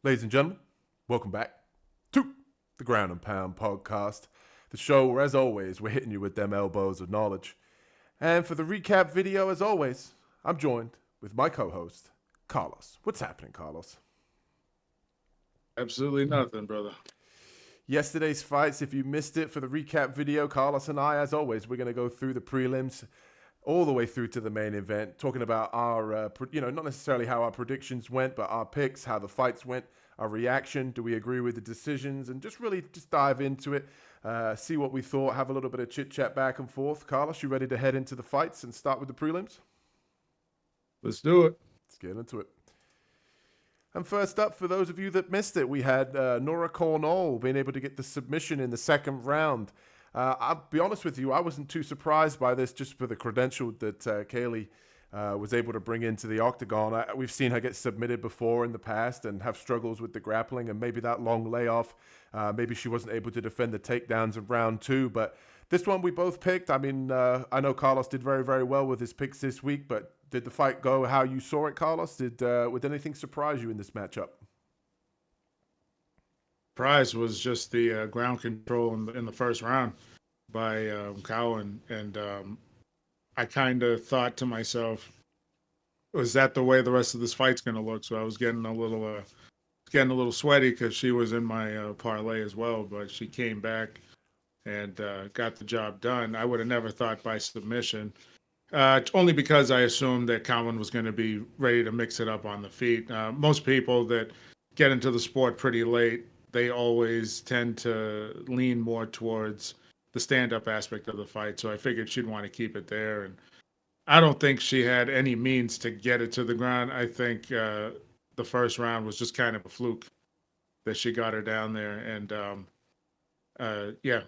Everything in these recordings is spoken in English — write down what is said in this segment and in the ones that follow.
Ladies and gentlemen, welcome back to the Ground and Pound podcast, the show where, as always, we're hitting you with them elbows of knowledge. And for the recap video, as always, I'm joined with my co-host, Carlos. What's happening, Carlos? Absolutely nothing, brother. Yesterday's fights, if you missed it for the recap video, Carlos and I, as always, we're going to go through the prelims all the way through to the main event, talking about our, not necessarily how our predictions went, but our picks, how the fights went, our reaction. Do we agree with the decisions? And just really just dive into it, see what we thought, have a little bit of chit chat back and forth. Carlos, you ready to head into the fights and start with the prelims? Let's do it. Let's get into it. And first up, for those of you that missed it, we had Nora Cornolle being able to get the submission in the second round. I'll be honest with you, I wasn't too surprised by this just for the credential that Hailey was able to bring into the octagon. We've seen her get submitted before in the past and have struggles with the grappling, and maybe that long layoff, maybe she wasn't able to defend the takedowns in round two. But this one we both picked. I mean, I know Carlos did very, very well with his picks this week, but did the fight go how you saw it, Carlos? Would anything surprise you in this matchup? Prize was just the ground control in the first round by Cowan, and I kind of thought to myself, "Was that the way the rest of this fight's going to look?" So I was getting a little sweaty because she was in my parlay as well, but she came back and got the job done. I would have never thought by submission. Only because I assumed that Cowan was going to be ready to mix it up on the feet. Most people that get into the sport pretty late, they always tend to lean more towards the stand-up aspect of the fight. So I figured she'd want to keep it there. And I don't think she had any means to get it to the ground. I think the first round was just kind of a fluke that she got her down there. And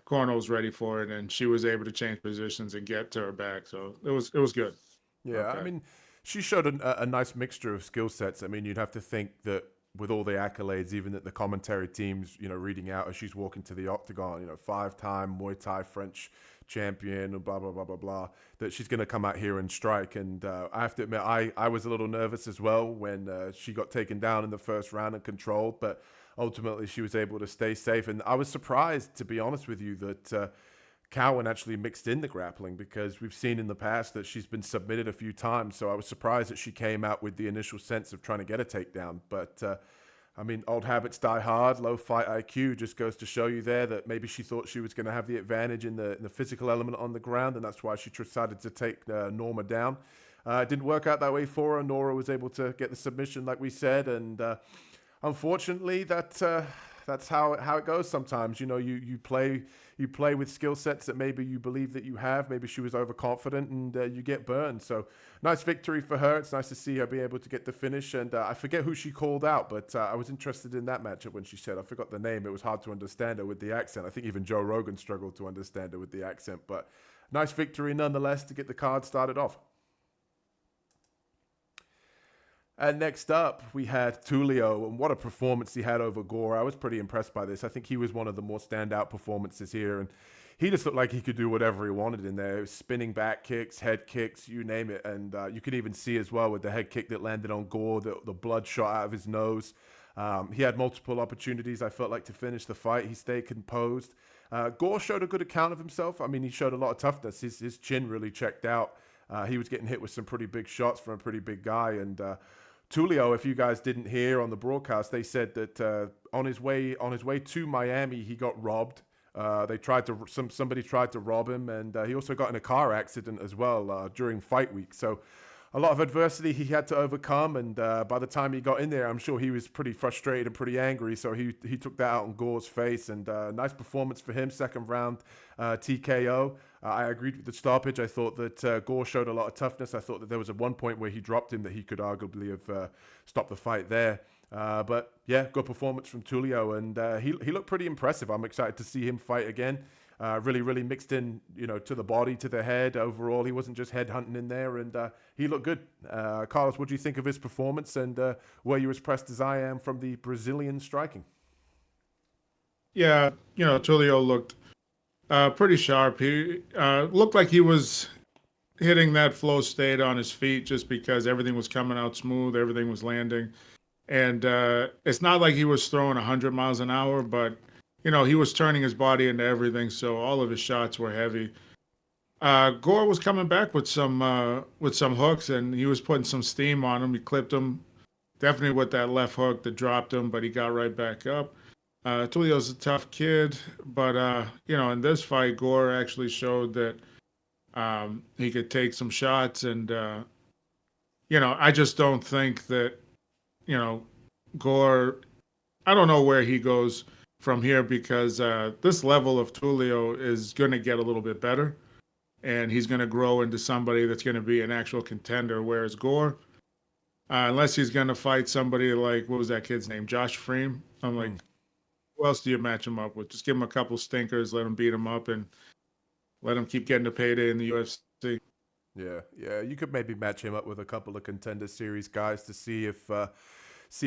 Cornolle's ready for it, and she was able to change positions and get to her back. So it was good. Yeah, okay. I mean, she showed a nice mixture of skill sets. I mean, you'd have to think that with all the accolades, even that the commentary team's, reading out as she's walking to the octagon, 5-time Muay Thai French champion and blah, blah, blah, blah, blah, that she's going to come out here and strike. And I have to admit, I was a little nervous as well when she got taken down in the first round and controlled, but ultimately she was able to stay safe. And I was surprised, to be honest with you, that Cowan actually mixed in the grappling, because we've seen in the past that she's been submitted a few times. So I was surprised that she came out with the initial sense of trying to get a takedown. But I mean, old habits die hard. Low fight IQ just goes to show you there that maybe she thought she was going to have the advantage in the physical element on the ground, and that's why she decided to take Norma down. It didn't work out that way for her. Nora was able to get the submission, like we said, and unfortunately, that's how it goes sometimes. You play with skill sets that maybe you believe that you have. Maybe she was overconfident and you get burned. So nice victory for her. It's nice to see her be able to get the finish. And I forget who she called out, but I was interested in that matchup when she said, I forgot the name. It was hard to understand her with the accent. I think even Joe Rogan struggled to understand her with the accent. But nice victory nonetheless to get the card started off. And next up, we had Tulio, and what a performance he had over Gore. I was pretty impressed by this. I think he was one of the more standout performances here, and he just looked like he could do whatever he wanted in there. Spinning back kicks, head kicks, you name it. And you could even see as well with the head kick that landed on Gore, the blood shot out of his nose. He had multiple opportunities, I felt like, to finish the fight. He stayed composed. Gore showed a good account of himself. I mean, he showed a lot of toughness. His chin really checked out. He was getting hit with some pretty big shots from a pretty big guy, and Tulio, if you guys didn't hear on the broadcast, they said that on his way to Miami, he got robbed. Somebody tried to rob him, and he also got in a car accident as well during fight week. So a lot of adversity he had to overcome, and by the time he got in there, I'm sure he was pretty frustrated and pretty angry. So he took that out on Gore's face, and nice performance for him. Second round TKO. I agreed with the stoppage. I thought that Gore showed a lot of toughness. I thought that there was at one point where he dropped him that he could arguably have stopped the fight there. But yeah, good performance from Tulio, and he looked pretty impressive. I'm excited to see him fight again. Really mixed in, to the body, to the head. Overall, he wasn't just head hunting in there, and he looked good. Carlos, what do you think of his performance, and were you as impressed as I am from the Brazilian striking? Yeah, Tulio looked pretty sharp. He looked like he was hitting that flow state on his feet just because everything was coming out smooth, everything was landing. And it's not like he was throwing 100 miles an hour, but he was turning his body into everything, so all of his shots were heavy. Gore was coming back with some hooks, and he was putting some steam on him. He clipped him definitely with that left hook that dropped him, but he got right back up. Tulio's a tough kid, but in this fight, Gore actually showed that he could take some shots, and I just don't think that you know Gore. I don't know where he goes from here because this level of Tulio is going to get a little bit better, and he's going to grow into somebody that's going to be an actual contender. Whereas Gore, unless he's going to fight somebody like, what was that kid's name, Josh Freem? I'm like, who else do you match him up with? Just give him a couple stinkers, let him beat him up, and let him keep getting a payday in the UFC. Yeah. You could maybe match him up with a couple of Contender Series guys to see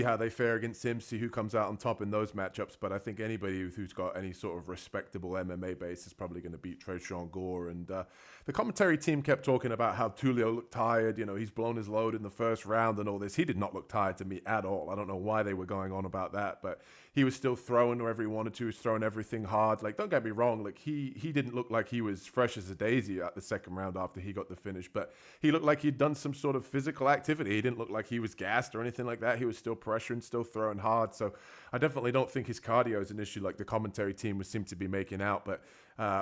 how they fare against him, see who comes out on top in those matchups. But I think anybody who's got any sort of respectable MMA base is probably going to beat Tresean Gore. And the commentary team kept talking about how Tulio looked tired. He's blown his load in the first round and all this. He did not look tired to me at all. I don't know why they were going on about that, but he was still throwing wherever he wanted to. He was throwing everything hard. Like, don't get me wrong. Like, he didn't look like he was fresh as a daisy at the second round after he got the finish, but he looked like he'd done some sort of physical activity. He didn't look like he was gassed or anything like that. He was still pressuring, still throwing hard. So I definitely don't think his cardio is an issue like the commentary team would seem to be making out. But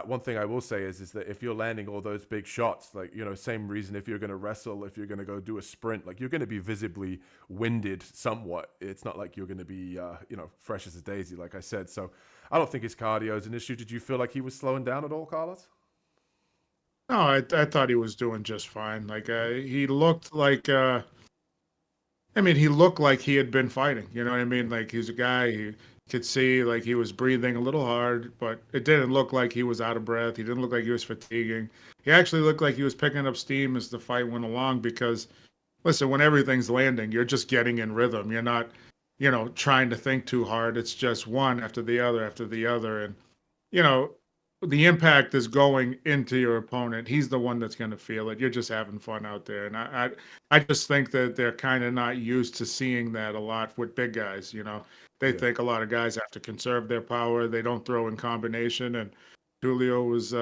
one thing I will say is that if you're landing all those big shots, like, same reason if you're going to wrestle, if you're going to go do a sprint, like, you're going to be visibly winded somewhat. It's not like you're going to be, fresh as a daisy, like I said. So I don't think his cardio is an issue. Did you feel like he was slowing down at all, Carlos? No, I thought he was doing just fine. Like he looked like he looked like he had been fighting. You know what I mean? Like he's a guy you could see like he was breathing a little hard, but it didn't look like he was out of breath. He didn't look like he was fatiguing. He actually looked like he was picking up steam as the fight went along because listen, when everything's landing, you're just getting in rhythm. You're not, trying to think too hard. It's just one after the other. And, you know, the impact is going into your opponent. He's the one that's going to feel it. You're just having fun out there. And I just think that they're kind of not used to seeing that a lot with big guys. They Yeah. think a lot of guys have to conserve their power. They don't throw in combination. And Tulio was,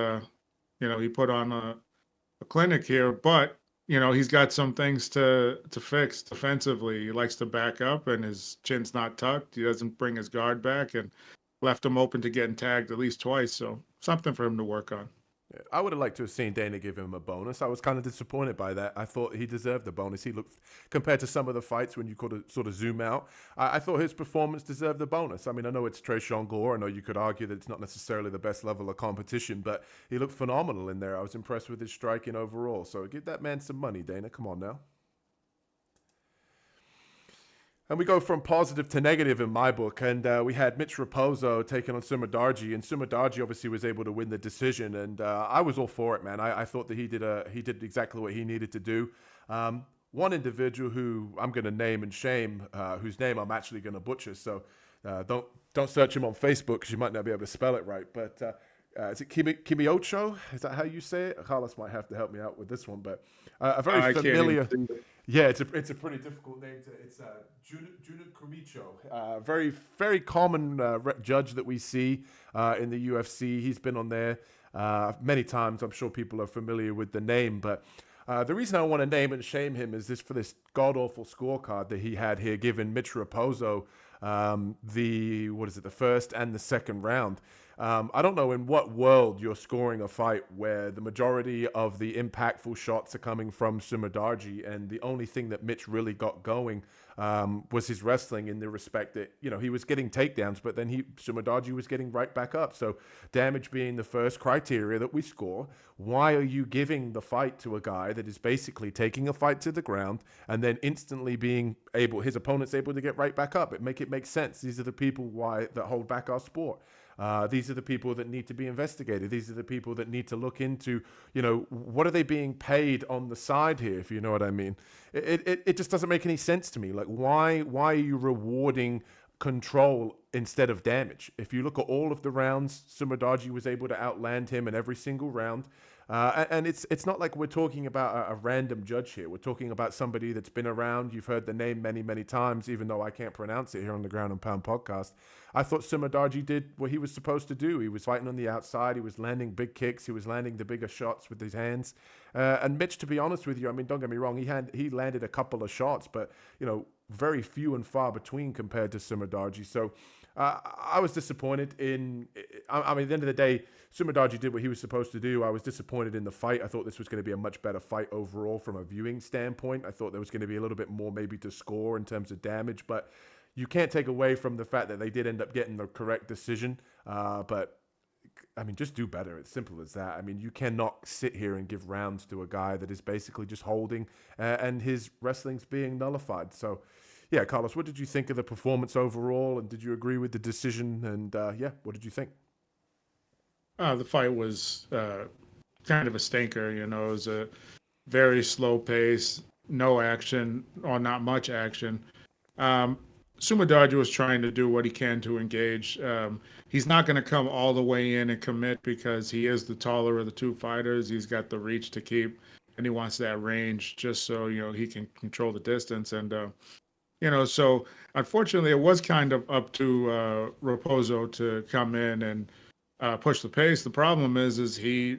he put on a clinic here, but he's got some things to fix defensively. He likes to back up, and his chin's not tucked. He doesn't bring his guard back, and left him open to getting tagged at least twice. So something for him to work on. Yeah, I would have liked to have seen Dana give him a bonus. I was kind of disappointed by that. I thought he deserved the bonus. He looked, compared to some of the fights when you could sort of zoom out, I thought his performance deserved the bonus. I mean, I know it's Tresean Gore. I know you could argue that it's not necessarily the best level of competition, but he looked phenomenal in there. I was impressed with his striking overall. So give that man some money, Dana. Come on now. And we go from positive to negative in my book. And we had Mitch Raposo taking on Sumudaerji. And Sumudaerji obviously was able to win the decision. And I was all for it, man. I thought that he did exactly what he needed to do. One individual who I'm going to name and shame, whose name I'm actually going to butcher. So don't search him on Facebook because you might not be able to spell it right. But is it Kimiocho? Is that how you say it? Carlos might have to help me out with this one. But a very familiar... Yeah, it's a pretty difficult name. It's Julian Camicho, very very common judge that we see in the UFC. He's been on there many times. I'm sure people are familiar with the name, but the reason I want to name and shame him is for this god awful scorecard that he had here, giving Mitch Raposo the first and the second round. I don't know in what world you're scoring a fight where the majority of the impactful shots are coming from Sumudaerji, and the only thing that Mitch really got going was his wrestling, in the respect that, he was getting takedowns, but then Sumudaerji was getting right back up. So damage being the first criteria that we score, why are you giving the fight to a guy that is basically taking a fight to the ground and then instantly his opponent's able to get right back up? It makes sense. These are the people that hold back our sport. These are the people that need to be investigated. These are the people that need to look into, what are they being paid on the side here, if you know what I mean. It just doesn't make any sense to me. Like, why are you rewarding control instead of damage? If you look at all of the rounds, Sumudaerji was able to outland him in every single round. And it's not like we're talking about a random judge here. We're talking about somebody that's been around. You've heard the name many, many times, even though I can't pronounce it here on the Ground and Pound podcast. I thought Sumudaerji did what he was supposed to do. He was fighting on the outside. He was landing big kicks. He was landing the bigger shots with his hands. And Mitch, to be honest with you, I mean, don't get me wrong. He landed a couple of shots, but, very few and far between compared to Sumudaerji. So I was disappointed in. I mean, at the end of the day, Sumudaerji did what he was supposed to do. I was disappointed in the fight. I thought this was going to be a much better fight overall from a viewing standpoint. I thought there was going to be a little bit more maybe to score in terms of damage, but you can't take away from the fact that they did end up getting the correct decision. But I mean, just do better. It's simple as that. I mean, you cannot sit here and give rounds to a guy that is basically just holding and his wrestling's being nullified. So, yeah, Carlos, what did you think of the performance overall? And did you agree with the decision? And what did you think? The fight was kind of a stinker. It was a very slow pace, no action, or not much action. Sumudaerji was trying to do what he can to engage. He's not going to come all the way in and commit because he is the taller of the two fighters. He's got the reach to keep, and he wants that range just so, he can control the distance. And, so unfortunately it was kind of up to Raposo to come in and push the pace. The problem is he,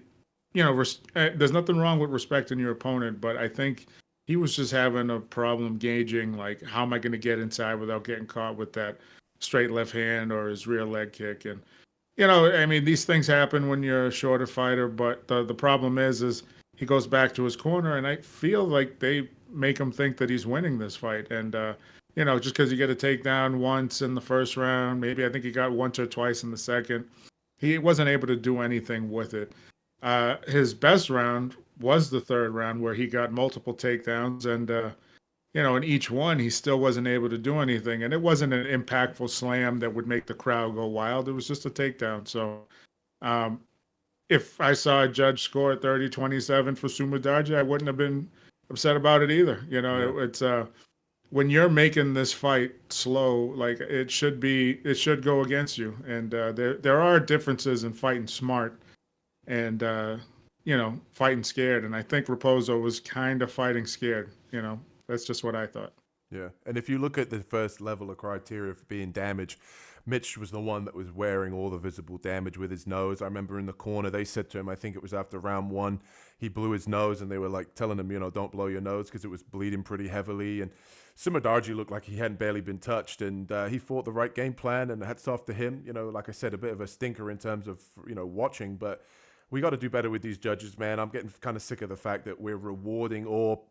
there's nothing wrong with respecting your opponent, but I think he was just having a problem gauging, like, how am I going to get inside without getting caught with that straight left hand or his rear leg kick. And, I mean, these things happen when you're a shorter fighter, but the problem is he goes back to his corner, and I feel like they make him think that he's winning this fight. And, just because you get a takedown once in the first round, maybe I think he got once or twice in the second, he wasn't able to do anything with it. His best round was the third round where he got multiple takedowns, and in each one he still wasn't able to do anything, and it wasn't an impactful slam that would make the crowd go wild. It was just a takedown. So if I saw a judge score 30-27 for Sumudaerji, I wouldn't have been upset about it either. It's when you're making this fight slow, like, it should go against you. And there are differences in fighting smart and fighting scared. And I think Raposo was kind of fighting scared. That's just what I thought. Yeah, and if you look at the first level of criteria for being damaged, Mitch was the one that was wearing all the visible damage with his nose. I remember in the corner, they said to him, I think it was after round one, he blew his nose, and they were like telling him, don't blow your nose because it was bleeding pretty heavily. And Sumudaerji looked like he hadn't barely been touched, and he fought the right game plan, and hats off to him. Like I said, a bit of a stinker in terms of, watching, but we got to do better with these judges, man. I'm getting kind of sick of the fact that we're rewarding, or,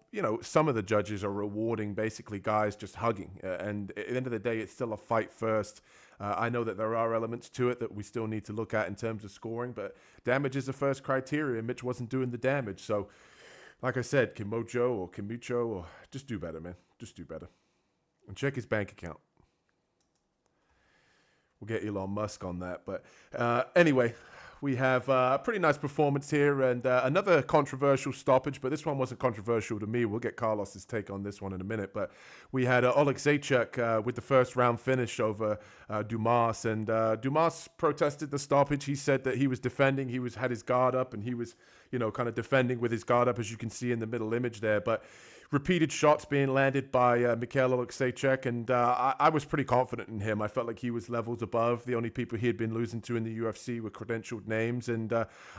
some of the judges are rewarding basically guys just hugging. And at the end of the day, it's still a fight first. I know that there are elements to it that we still need to look at in terms of scoring, but damage is the first criteria. Mitch wasn't doing the damage. So, like I said, Kimojo or Kimucho, or just do better, man. Just do better. And check his bank account. We'll get Elon Musk on that. But anyway, we have a pretty nice performance here, and another controversial stoppage, but this one wasn't controversial to me. We'll get Carlos's take on this one in a minute. But we had Oleksiejczuk with the first round finish over Dumas, and Dumas protested the stoppage. He said that he was defending, had his guard up, and he was, kind of defending with his guard up, as you can see in the middle image there. But repeated shots being landed by Michal Oleksiejczuk, and I was pretty confident in him. I felt like he was levels above. The only people he had been losing to in the UFC were credentialed names, and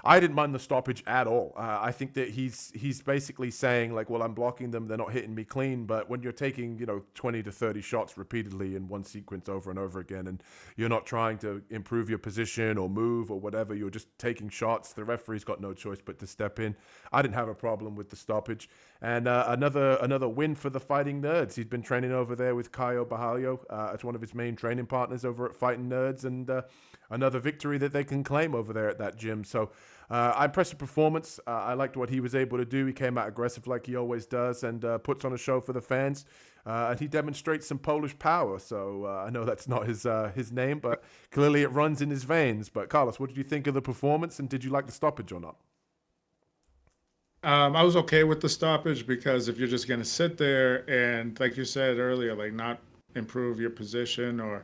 I didn't mind the stoppage at all. I think that he's basically saying, like, well, I'm blocking them, they're not hitting me clean, but when you're taking 20 to 30 shots repeatedly in one sequence over and over again, and you're not trying to improve your position or move or whatever, you're just taking shots, the referee's got no choice but to step in. I didn't have a problem with the stoppage. And another win for the Fighting Nerds. He'd been training over there with Caio Bahalio as one of his main training partners over at Fighting Nerds, and another victory that they can claim over there at that gym. So impressive performance. I liked what he was able to do. He came out aggressive like he always does, and puts on a show for the fans. And he demonstrates some Polish power. So I know that's not his name, but clearly it runs in his veins. But Carlos, what did you think of the performance, and did you like the stoppage or not? I was okay with the stoppage because if you're just going to sit there and, like you said earlier, like, not improve your position, or,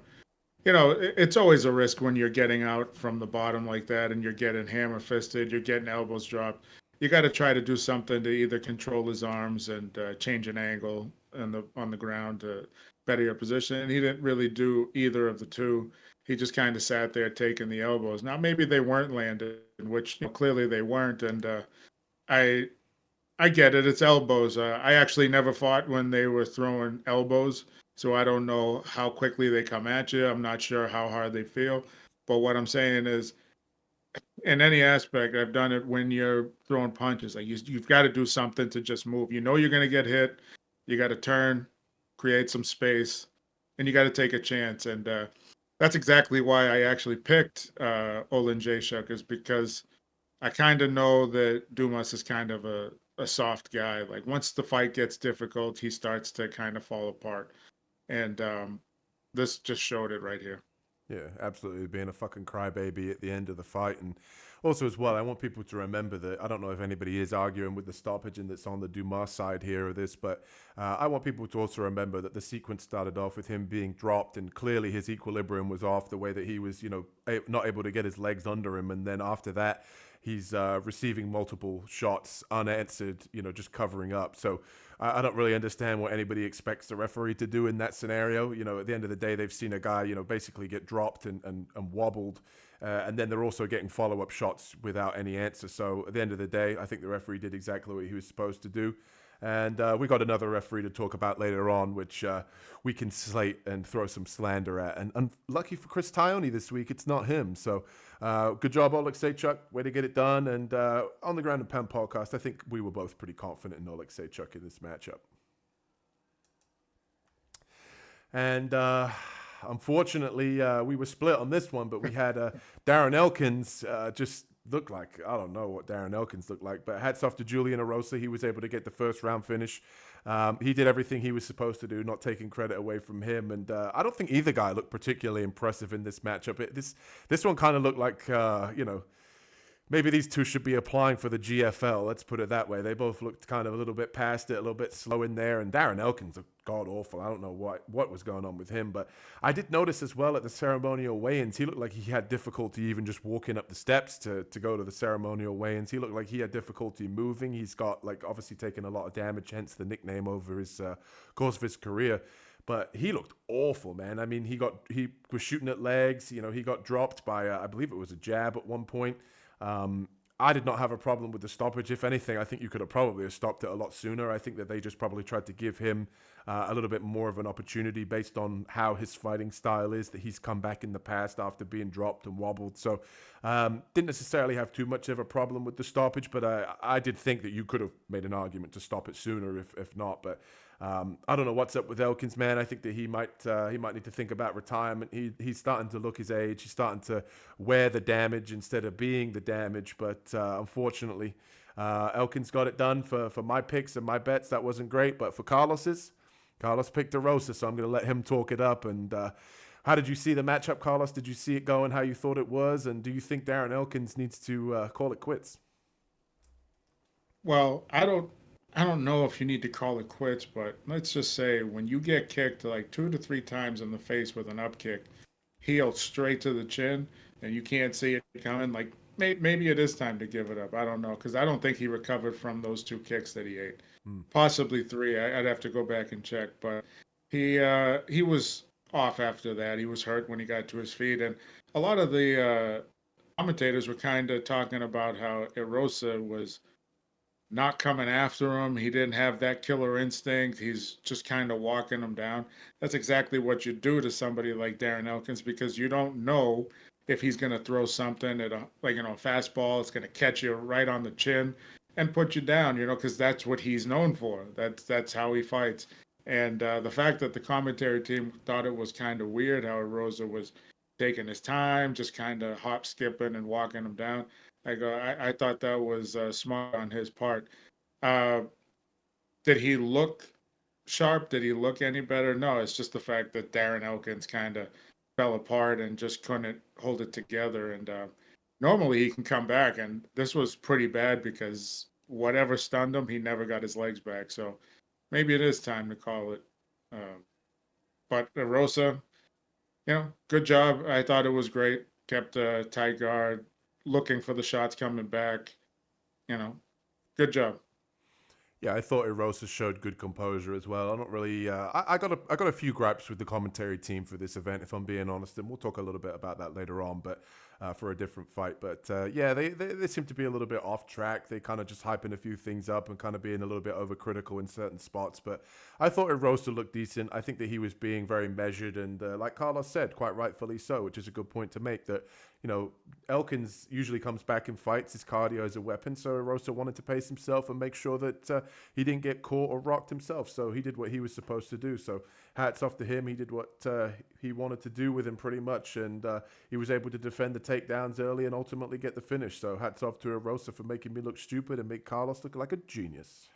it's always a risk when you're getting out from the bottom like that and you're getting hammer fisted, you're getting elbows dropped. you got to try to do something to either control his arms and change an angle on the ground to better your position. And he didn't really do either of the two. He just kind of sat there taking the elbows. Now maybe they weren't landed, which clearly they weren't. And I I get it. It's elbows. I actually never fought when they were throwing elbows, so I don't know how quickly they come at you. I'm not sure how hard they feel. But what I'm saying is, in any aspect, I've done it when you're throwing punches. Like you've got to do something to just move. You know you're going to get hit. You got to turn, create some space, and you got to take a chance. And that's exactly why I actually picked Oleksiejczuk, is because I kind of know that Dumas is kind of a soft guy. Like once the fight gets difficult, he starts to kind of fall apart. And this just showed it right here. Yeah, absolutely. Being a fucking crybaby at the end of the fight. And also, as well, I want people to remember that I don't know if anybody is arguing with the stoppage and that's on the Dumas side here of this, but I want people to also remember that the sequence started off with him being dropped, and clearly his equilibrium was off the way that he was, not able to get his legs under him. And then after that, he's receiving multiple shots unanswered, just covering up. So I don't really understand what anybody expects the referee to do in that scenario. At the end of the day, they've seen a guy, basically get dropped and wobbled. And then they're also getting follow-up shots without any answer. So at the end of the day, I think the referee did exactly what he was supposed to do. And we got another referee to talk about later on, which we can slate and throw some slander at. And lucky for Chris Tione this week, it's not him. So good job, Oleksiejczuk. Way to get it done. And on the Ground and Pound podcast, I think we were both pretty confident in Oleksiejczuk in this matchup. And unfortunately, we were split on this one, but we had Darren Elkins just looked like, I don't know what Darren Elkins looked like, but hats off to Julian Erosa. He was able to get the first round finish. He did everything he was supposed to do, not taking credit away from him. And I don't think either guy looked particularly impressive in this matchup. This one kind of looked like, maybe these two should be applying for the GFL. Let's put it that way. They both looked kind of a little bit past it, a little bit slow in there. And Darren Elkins looked god awful. I don't know what was going on with him. But I did notice as well at the ceremonial weigh-ins, he looked like he had difficulty even just walking up the steps to go to the ceremonial weigh-ins. He looked like he had difficulty moving. He's got obviously taken a lot of damage, hence the nickname over his course of his career. But he looked awful, man. I mean, he was shooting at legs. He got dropped by, I believe it was a jab at one point. I did not have a problem with the stoppage. If anything, I think you could have probably stopped it a lot sooner. I think that they just probably tried to give him a little bit more of an opportunity based on how his fighting style is, that he's come back in the past after being dropped and wobbled. So didn't necessarily have too much of a problem with the stoppage, but I did think that you could have made an argument to stop it sooner if not. But I don't know what's up with Elkins, man. I think that he might need to think about retirement. He's starting to look his age. He's starting to wear the damage instead of being the damage. But unfortunately, Elkins got it done for my picks and my bets. That wasn't great. But for Carlos picked Erosa, so I'm going to let him talk it up. And how did you see the matchup, Carlos? Did you see it going how you thought it was? And do you think Darren Elkins needs to call it quits? Well, I don't know if you need to call it quits, but let's just say when you get kicked like 2 to 3 times in the face with an up kick, heel straight to the chin, and you can't see it coming, like maybe it is time to give it up. I don't know, because I don't think he recovered from those 2 kicks that he ate. Possibly 3. I'd have to go back and check, but he was off after that. He was hurt when he got to his feet, and a lot of the commentators were kind of talking about how Erosa was not coming after him. He didn't have that killer instinct. He's just kind of walking him down. That's exactly what you do to somebody like Darren Elkins, because you don't know if he's going to throw something at a fastball. It's going to catch you right on the chin and put you down, because that's what he's known for. That's how he fights. And the fact that the commentary team thought it was kind of weird how Rosa was taking his time, just kind of hop skipping and walking him down. I thought that was smart on his part. Uh, did he look sharp? Did he look any better? No, it's just the fact that Darren Elkins kind of fell apart and just couldn't hold it together. And normally he can come back, and this was pretty bad because whatever stunned him, he never got his legs back. So maybe it is time to call it. But Erosa, good job. I thought it was great. Kept a tight guard, looking for the shots coming back. Good job. Yeah, I thought Erosa showed good composure as well. I'm not really. I got a few gripes with the commentary team for this event, if I'm being honest, and we'll talk a little bit about that later on, but for a different fight. But yeah, they seem to be a little bit off track. They kind of just hyping a few things up and kind of being a little bit overcritical in certain spots. But I thought Erosa looked decent. I think that he was being very measured and, like Carlos said, quite rightfully so, which is a good point to make. That Elkins usually comes back and fights. His cardio is a weapon, so Erosa wanted to pace himself and make sure that he didn't get caught or rocked himself. So he did what he was supposed to do. So hats off to him. He did what he wanted to do with him pretty much, and he was able to defend the takedowns early and ultimately get the finish. So hats off to Erosa for making me look stupid and make Carlos look like a genius.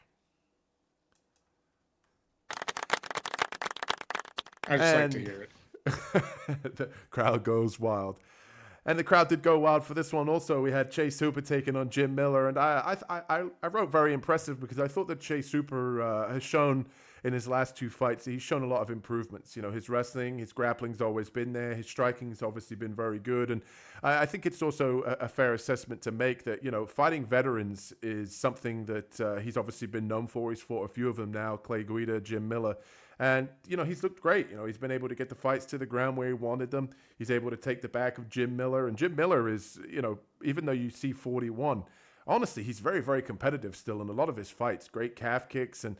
I just like to hear it. The crowd goes wild. And the crowd did go wild for this one also. We had Chase Hooper taking on Jim Miller. And I wrote very impressive because I thought that Chase Hooper has shown in his last two fights, he's shown a lot of improvements. His wrestling, his grappling's always been there. His striking's obviously been very good. And I think it's also a fair assessment to make that, fighting veterans is something that he's obviously been known for. He's fought a few of them now, Clay Guida, Jim Miller. And, he's looked great. He's been able to get the fights to the ground where he wanted them. He's able to take the back of Jim Miller. And Jim Miller is, even though you see 41, honestly, he's very, very competitive still in a lot of his fights. Great calf kicks. And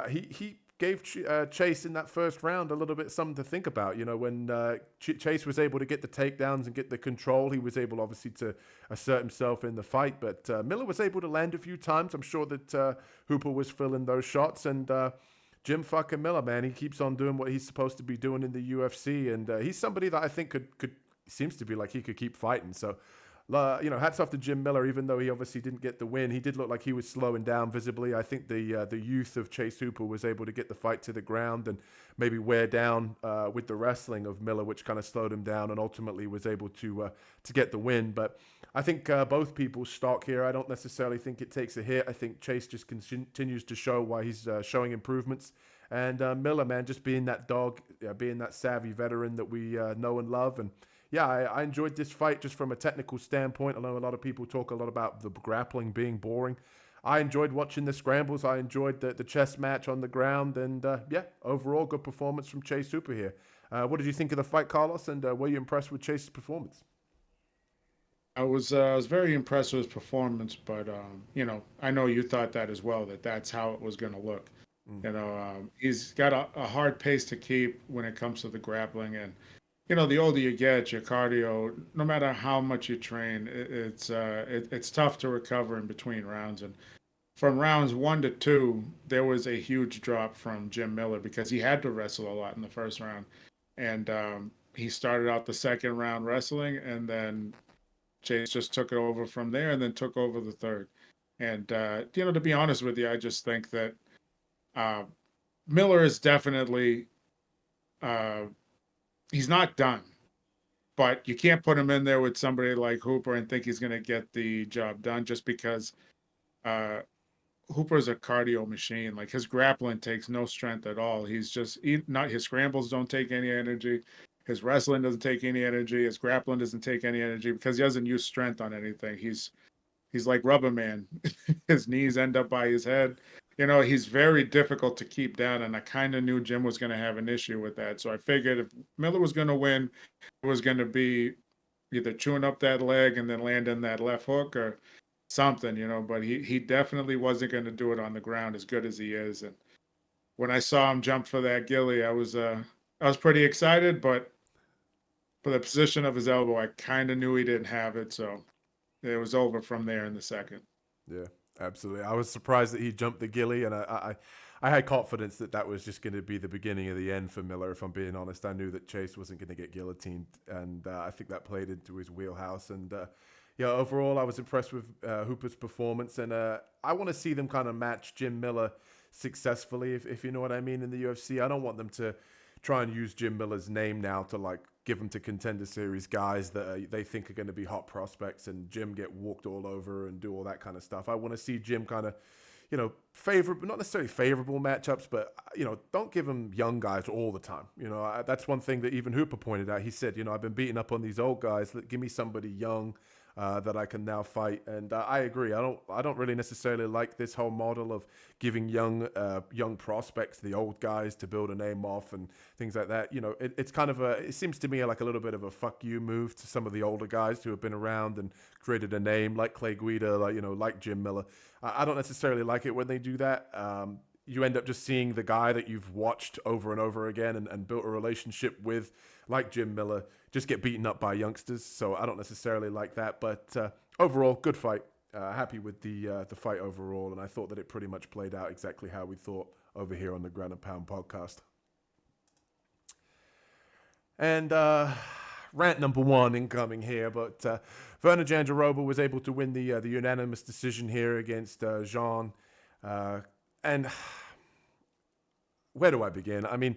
he gave Chase in that first round a little bit something to think about. When Chase was able to get the takedowns and get the control, he was able, obviously, to assert himself in the fight. But Miller was able to land a few times. I'm sure that Hooper was filling those shots. And Jim fucking Miller, man, he keeps on doing what he's supposed to be doing in the UFC, and he's somebody that I think could seems to be like he could keep fighting. So, hats off to Jim Miller, even though he obviously didn't get the win. He did look like he was slowing down visibly. I think the youth of Chase Hooper was able to get the fight to the ground and maybe wear down with the wrestling of Miller, which kind of slowed him down, and ultimately was able to get the win. But I think both people's stock here, I don't necessarily think it takes a hit. I think Chase just continues to show why he's showing improvements. And Miller, man, just being that dog, being that savvy veteran that we know and love. And yeah, I enjoyed this fight just from a technical standpoint. I know a lot of people talk a lot about the grappling being boring. I enjoyed watching the scrambles. I enjoyed the chess match on the ground. And yeah, overall, good performance from Chase Hooper here. What did you think of the fight, Carlos? And were you impressed with Chase's performance? I was very impressed with his performance, but I know you thought that as well, that's how it was going to look. He's got a hard pace to keep when it comes to the grappling, and the older you get, your cardio, no matter how much you train, it's tough to recover in between rounds. And from rounds 1 to 2, there was a huge drop from Jim Miller because he had to wrestle a lot in the first round, and he started out the second round wrestling, and then Chase just took it over from there, and then took over the third. And to be honest with you, I just think that Miller is definitely he's not done, but you can't put him in there with somebody like Hooper and think he's going to get the job done just because Hooper's a cardio machine. Like, his grappling takes no strength at all. He's just not, his scrambles don't take any energy. His wrestling doesn't take any energy. His grappling doesn't take any energy because he doesn't use strength on anything. He's like Rubber Man. His knees end up by his head. He's very difficult to keep down, and I kind of knew Jim was going to have an issue with that. So I figured if Miller was going to win, it was going to be either chewing up that leg and then landing that left hook or something, but he definitely wasn't going to do it on the ground as good as he is. And when I saw him jump for that ghillie, I was pretty excited, but for the position of his elbow, I kind of knew he didn't have it. So it was over from there in the second. Yeah, absolutely. I was surprised that he jumped the ghillie, and I had confidence that was just going to be the beginning of the end for Miller, if I'm being honest. I knew that Chase wasn't going to get guillotined, and I think that played into his wheelhouse. And yeah, overall, I was impressed with Hooper's performance, and I want to see them kind of match Jim Miller successfully, if you know what I mean, in the UFC. I don't want them to try and use Jim Miller's name now to give him to Contender Series guys that they think are going to be hot prospects, and Jim get walked all over and do all that kind of stuff. I want to see Jim kind of, favorable, not necessarily favorable matchups, but, don't give him young guys all the time. That's one thing that even Hooper pointed out. He said, I've been beating up on these old guys. Give me somebody young. that I can now fight. And I agree. I don't really necessarily like this whole model of giving young prospects the old guys to build a name off and things like that. You know, it's kind of it seems to me like a little bit of a fuck you move to some of the older guys who have been around and created a name, like Clay Guida, like Jim Miller. I don't necessarily like it when they do that. You end up just seeing the guy that you've watched over and over again and built a relationship with, like Jim Miller, just get beaten up by youngsters. So I don't necessarily like that. But overall, good fight. Happy with the fight overall. And I thought that it pretty much played out exactly how we thought over here on the Ground and Pound podcast. And rant number one incoming here. But Virna Jandiroba was able to win the unanimous decision here against Jean. And where do I begin? I mean,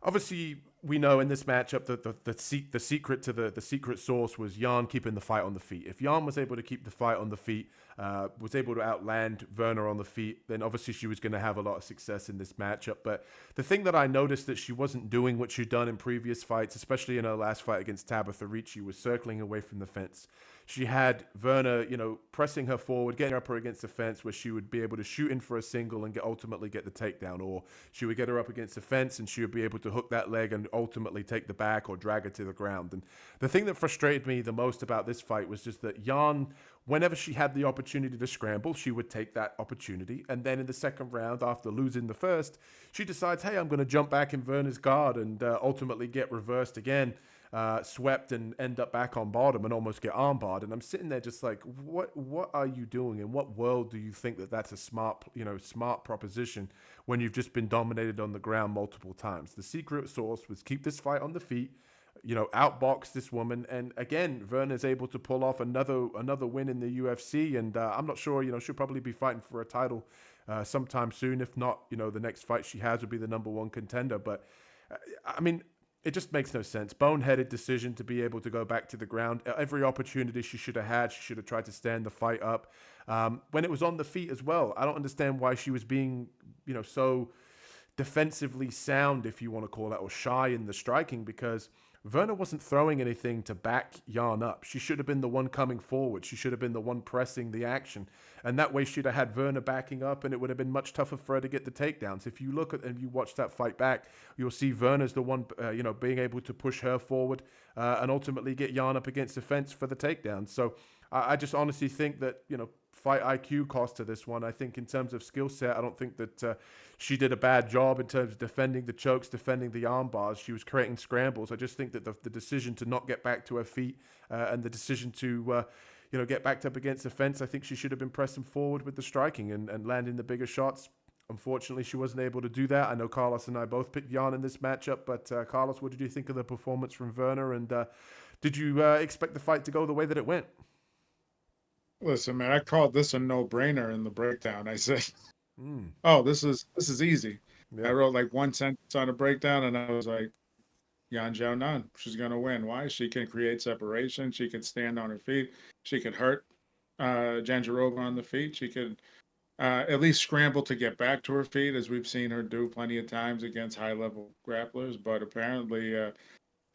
obviously, we know in this matchup that the secret to the secret sauce was Jan keeping the fight on the feet. If Jan was able to keep the fight on the feet, was able to outland Virna on the feet, then obviously she was going to have a lot of success in this matchup. But the thing that I noticed that she wasn't doing what she'd done in previous fights, especially in her last fight against Tabitha Ricci, was circling away from the fence. She had Virna, pressing her forward, getting her up against the fence where she would be able to shoot in for a single and ultimately get the takedown. Or she would get her up against the fence and she would be able to hook that leg and ultimately take the back or drag her to the ground. And the thing that frustrated me the most about this fight was just that Jan, whenever she had the opportunity to scramble, she would take that opportunity. And then in the second round, after losing the first, she decides, hey, I'm going to jump back in Virna's guard and ultimately get reversed again. Swept and end up back on bottom and almost get armbarred. And I'm sitting there just like, what are you doing? In what world do you think that that's a smart proposition when you've just been dominated on the ground multiple times? The secret sauce was keep this fight on the feet, outbox this woman. And again, Virna's able to pull off another win in the UFC. And I'm not sure, she'll probably be fighting for a title sometime soon. If not, the next fight she has would be the number one contender. But I mean, it just makes no sense. Boneheaded decision to be able to go back to the ground. Every opportunity she should have had, she should have tried to stand the fight up. When it was on the feet as well, I don't understand why she was being, so defensively sound, if you want to call that, or shy in the striking, because Virna wasn't throwing anything to back Jan up. She should have been the one coming forward. She should have been the one pressing the action. And that way she'd have had Virna backing up and it would have been much tougher for her to get the takedowns. If you look at and you watch that fight back, you'll see Virna's the one, being able to push her forward and ultimately get Jan up against the fence for the takedown. So I just honestly think that, fight IQ cost to this one. I think in terms of skill set, I don't think that she did a bad job in terms of defending the chokes, defending the arm bars. She was creating scrambles. I just think that the decision to not get back to her feet and the decision to, get backed up against the fence, I think she should have been pressing forward with the striking and landing the bigger shots. Unfortunately, she wasn't able to do that. I know Carlos and I both picked Jan in this matchup, but Carlos, what did you think of the performance from Virna? And did you expect the fight to go the way that it went? Listen, man, I called this a no-brainer in the breakdown. I said, "Oh, this is easy." Yeah. I wrote like one sentence on a breakdown, and I was like, Xiaonan, she's gonna win. Why? She can create separation. She can stand on her feet. She can hurt Jandiroba on the feet. She could at least scramble to get back to her feet, as we've seen her do plenty of times against high-level grapplers. But apparently,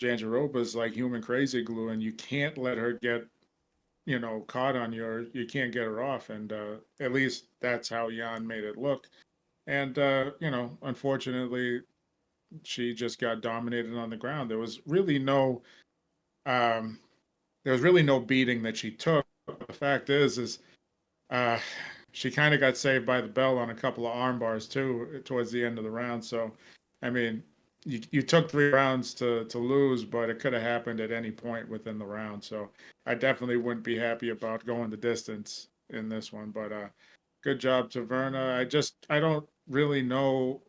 Jandiroba is like human crazy glue, and you can't let her get caught on you can't get her off. And at least that's how Jan made it look. And, unfortunately, she just got dominated on the ground. There was really no beating that she took. The fact is she kind of got saved by the bell on a couple of arm bars too towards the end of the round. So, I mean, you took 3 rounds to lose, but it could have happened at any point within the round. So I definitely wouldn't be happy about going the distance in this one. But good job to Virna. I don't really know.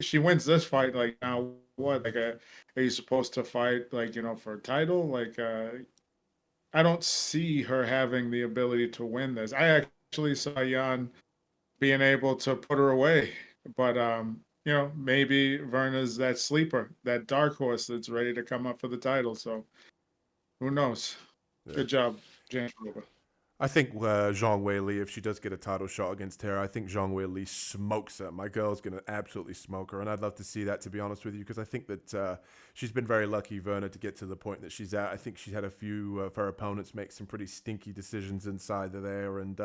She wins this fight, like, now what? Like, are you supposed to fight, like, for a title? Like, I don't see her having the ability to win this. I actually saw Jan being able to put her away. But maybe Virna's that sleeper, that dark horse that's ready to come up for the title. So who knows? Yeah. Good job, Jandiroba. I think Zhang Weili, if she does get a title shot against her, I think Zhang Weili smokes her. My girl's going to absolutely smoke her, and I'd love to see that, to be honest with you, because I think that she's been very lucky, Virna, to get to the point that she's at. I think she's had a few of her opponents make some pretty stinky decisions inside of there, and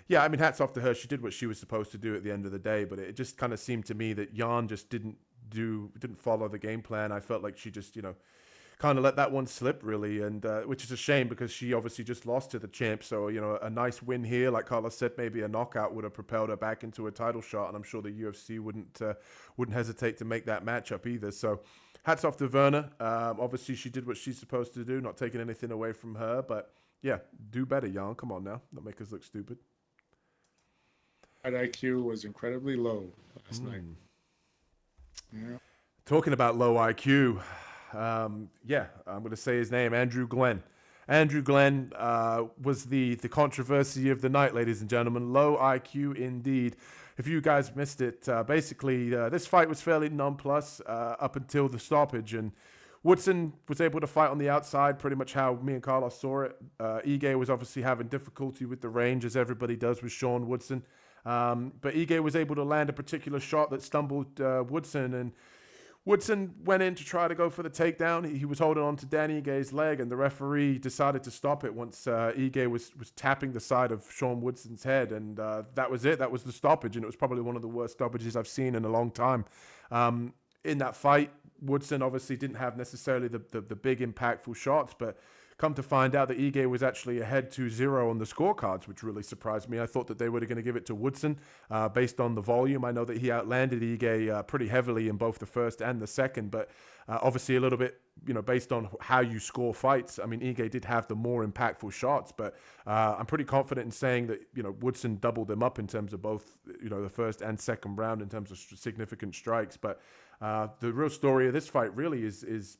yeah, I mean, hats off to her. She did what she was supposed to do at the end of the day, but it just kind of seemed to me that Jan just didn't follow the game plan. I felt like she just, kind of let that one slip really, and which is a shame because she obviously just lost to the champ. So a nice win here, like Carlos said, maybe a knockout would have propelled her back into a title shot, and I'm sure the UFC wouldn't hesitate to make that matchup either. So hats off to Virna. Obviously she did what she's supposed to do, not taking anything away from her, but yeah, do better, Jan. Come on now, don't make us look stupid. That IQ was incredibly low last night. Yeah. Talking about low IQ, yeah, I'm going to say his name, Andrew Glenn. Andrew Glenn was the controversy of the night, ladies and gentlemen. Low IQ indeed. If you guys missed it, basically this fight was fairly nonplus up until the stoppage, and Woodson was able to fight on the outside, pretty much how me and Carlos saw it. Ige was obviously having difficulty with the range, as everybody does with Sean Woodson. But Ige was able to land a particular shot that stumbled Woodson, and Woodson went in to try to go for the takedown. He was holding on to Dan Ige's leg, and the referee decided to stop it once Ige was tapping the side of Sean Woodson's head, and that was it. That was the stoppage, and it was probably one of the worst stoppages I've seen in a long time. In that fight, Woodson obviously didn't have necessarily the big impactful shots, but come to find out that Ige was actually ahead 2-0 on the scorecards, which really surprised me. I thought that they were going to give it to Woodson based on the volume. I know that he outlanded Ige pretty heavily in both the first and the second, but obviously a little bit, based on how you score fights. I mean, Ige did have the more impactful shots, but I'm pretty confident in saying that, Woodson doubled them up in terms of both, the first and second round in terms of significant strikes. But the real story of this fight really is